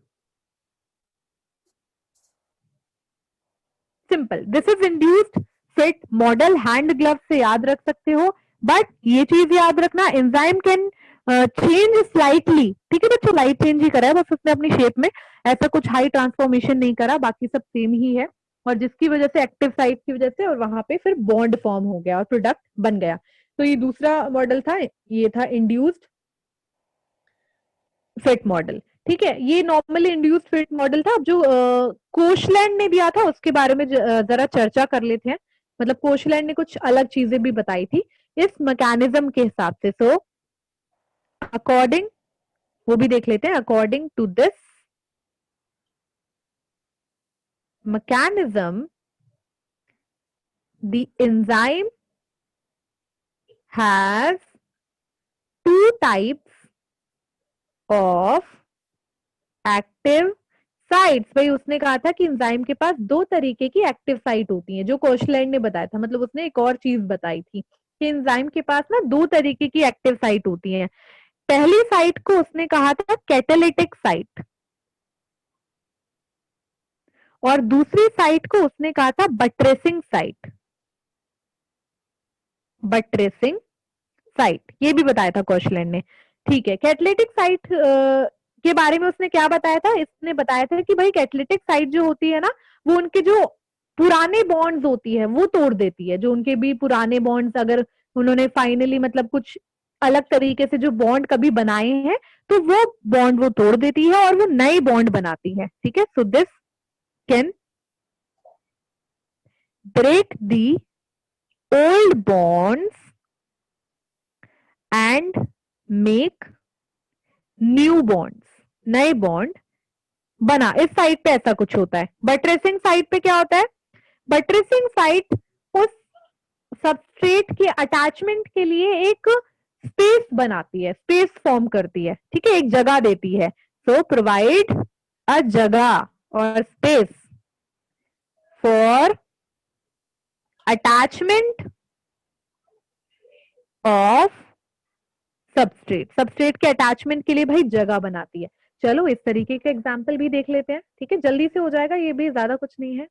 Simple, this is induced fit model. Hand glove से याद रख सकते हो, बट ये चीज याद रखना, एंजाइम कैन चेंज स्लाइटली। ठीक है बच्चों, लाइट चेंज ही करा है बस उसने अपनी शेप में, ऐसा कुछ हाई ट्रांसफॉर्मेशन नहीं करा, बाकी सब सेम ही है, और जिसकी वजह से एक्टिव साइट की वजह से और वहां पे फिर बॉन्ड फॉर्म हो गया और प्रोडक्ट बन गया। तो ये दूसरा मॉडल था, ये था इंड्यूस्ड फिट मॉडल। ठीक है, ये नॉर्मली इंड्यूस्ड फिट मॉडल था। अब जो कोशलैंड ने दिया था उसके बारे में जरा चर्चा कर लेते हैं। मतलब कोशलैंड ने कुछ अलग चीजें भी बताई थी इस मैकेनिज्म के हिसाब से। सो अकॉर्डिंग, वो भी देख लेते हैं, according to this mechanism, the enzyme has two types of active sites. भाई उसने कहा था कि एंजाइम के पास दो तरीके की एक्टिव साइट होती हैं, जो कोशलैंड ने बताया था। मतलब उसने एक और चीज बताई थी कि एंजाइम के पास ना दो तरीके की एक्टिव साइट होती हैं। पहली साइट को उसने कहा था कैटालिटिक साइट, और दूसरी साइट को उसने कहा था बट्रेसिंग साइट। बट्रेसिंग साइट ये भी बताया था कोशलैंड ने। ठीक है, कैटालिटिक साइट के बारे में उसने क्या बताया था, इसने बताया था कि भाई कैटालिटिक साइट जो होती है ना, वो उनके जो पुराने बॉन्ड्स होती है वो तोड़ देती है। जो उनके भी पुराने बॉन्ड्स अगर उन्होंने फाइनली मतलब कुछ अलग तरीके से जो बॉन्ड कभी बनाए हैं, तो वो बॉन्ड वो तोड़ देती है और वो नए बॉन्ड बनाती है। ठीक है, so this can break the old bonds and make new bonds, नए बॉन्ड बना। इस साइड पे ऐसा कुछ होता है। बट्रेसिंग साइड पे क्या होता है, बट्रेसिंग साइट उस सबस्ट्रेट के अटैचमेंट के लिए एक स्पेस बनाती है, स्पेस फॉर्म करती है। ठीक है, एक जगह देती है। सो प्रोवाइड अ जगह और space for attachment of substrate. Substrate के अटैचमेंट के लिए भाई जगह बनाती है। चलो इस तरीके के एग्जाम्पल भी देख लेते हैं। ठीक है, जल्दी से हो जाएगा, ये भी ज्यादा कुछ नहीं है,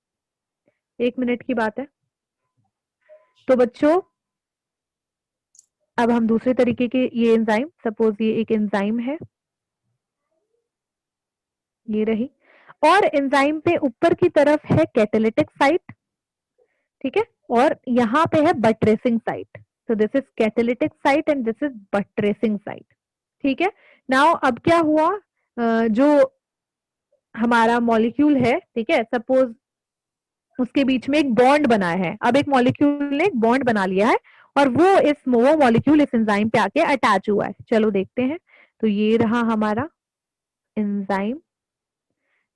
1 मिनट की बात है। तो बच्चों अब हम दूसरे तरीके के, ये एंजाइम, सपोज ये एक एंजाइम है, ये रही, और एंजाइम पे ऊपर की तरफ है कैटालिटिक साइट। ठीक है, और यहाँ पे है बट्रेसिंग site. So this is catalytic site and this is buttressing site। ठीक है, नाउ अब क्या हुआ, जो हमारा मॉलिक्यूल है, ठीक है, सपोज उसके बीच में एक बॉन्ड बना है। अब एक मॉलिक्यूल ने एक बॉन्ड बना लिया है और वो मॉलिक्यूल इस एंजाइम पे आके अटैच हुआ है। चलो देखते हैं। तो ये रहा हमारा एंजाइम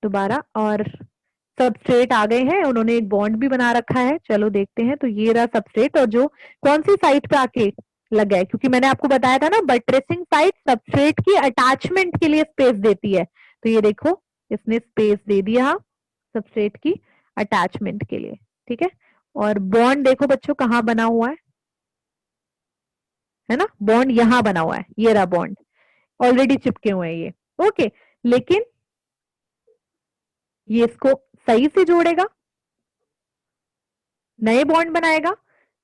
दोबारा, और सबस्ट्रेट आ गए हैं, उन्होंने एक बॉन्ड भी बना रखा है। चलो देखते हैं। तो ये रहा सबस्ट्रेट, और जो कौन सी साइट पे आके लगा है, क्योंकि मैंने आपको बताया था ना बट्रेसिंग साइट सबस्ट्रेट की अटैचमेंट के लिए स्पेस देती है। तो ये देखो इसने स्पेस दे दिया सबस्ट्रेट की अटैचमेंट के लिए, ठीक है। और बॉन्ड देखो बच्चों कहाँ बना हुआ है ना, बॉन्ड यहाँ बना हुआ है, ये रहा बॉन्ड, ऑलरेडी चिपके हुए हैं ये, ओके। लेकिन ये इसको सही से जोड़ेगा, नए बॉन्ड बनाएगा,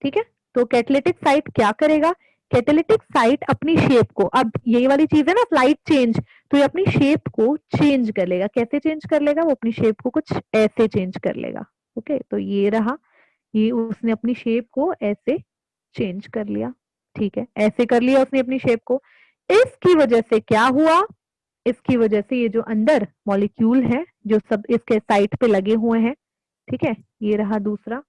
ठीक है। तो कैटालिटिक साइट क्या करेगा, कैटालिटिक साइट अपनी शेप को, अब यही वाली चीज है ना स्लाइड चेंज, तो ये अपनी शेप को चेंज कर लेगा। कैसे चेंज कर लेगा, वो अपनी शेप को कुछ ऐसे चेंज कर लेगा, ओके। तो ये रहा, ये उसने अपनी शेप को ऐसे चेंज कर लिया, ठीक है, ऐसे कर लिया उसने अपनी शेप को। इसकी वजह से क्या हुआ, इसकी वजह से ये जो अंदर मॉलिक्यूल है जो सब इसके साइट पे लगे हुए हैं, ठीक है, ये रहा दूसरा,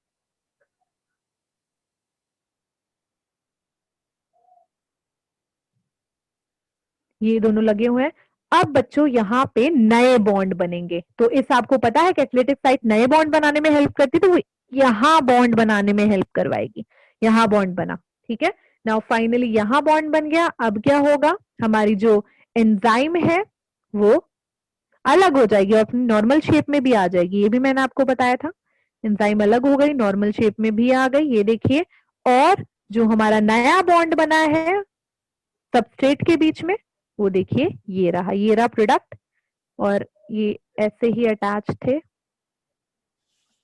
ये दोनों लगे हुए हैं। अब बच्चों यहाँ पे नए बॉन्ड बनेंगे। तो इस आपको पता है कैटालिटिक साइट नए बॉन्ड बनाने में हेल्प करती, तो वो यहाँ बॉन्ड बनाने में हेल्प करवाएगी। यहाँ बॉन्ड बना, ठीक है। नाउ फाइनली यहाँ बॉन्ड बन गया। अब क्या होगा, हमारी जो एंजाइम है वो अलग हो जाएगी और अपनी नॉर्मल शेप में भी आ जाएगी। ये भी मैंने आपको बताया था, एंजाइम अलग हो गई, नॉर्मल शेप में भी आ गई, ये देखिए। और जो हमारा नया बॉन्ड बना है सबस्ट्रेट के बीच में, वो देखिए ये रहा, ये रहा प्रोडक्ट। और ये ऐसे ही अटैच थे,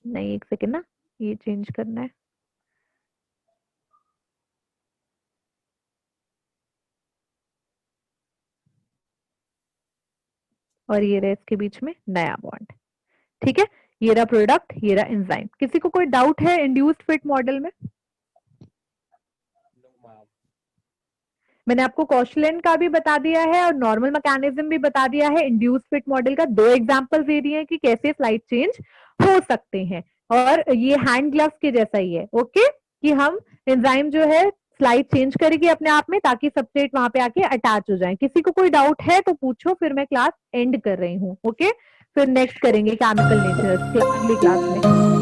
नहीं एक सेकेंड ना, ये चेंज करना है। और ये रहा इसके बीच में नया बॉन्ड, ठीक है। ये रहा प्रोडक्ट, ये रहा एंजाइम। किसी को कोई डाउट है इंड्यूस्ड फिट मॉडल में? मैंने आपको कॉशलेंड का भी बता दिया है और नॉर्मल मैकेनिज्म भी बता दिया है। इंड्यूस्ड फिट मॉडल का 2 एग्जांपल दे दिए हैं कि कैसे स्लाइड चेंज हो सकते हैं, और ये हैंड ग्लव्स के जैसा ही है, ओके, कि हम एंजाइम जो है स्लाइड चेंज करेगी अपने आप में ताकि सबस्ट्रेट वहां पे आके अटैच हो जाए। किसी को कोई डाउट है तो पूछो, फिर मैं क्लास एंड कर रही हूँ, ओके। फिर नेक्स्ट करेंगे केमिकल नेचर अगली क्लास में।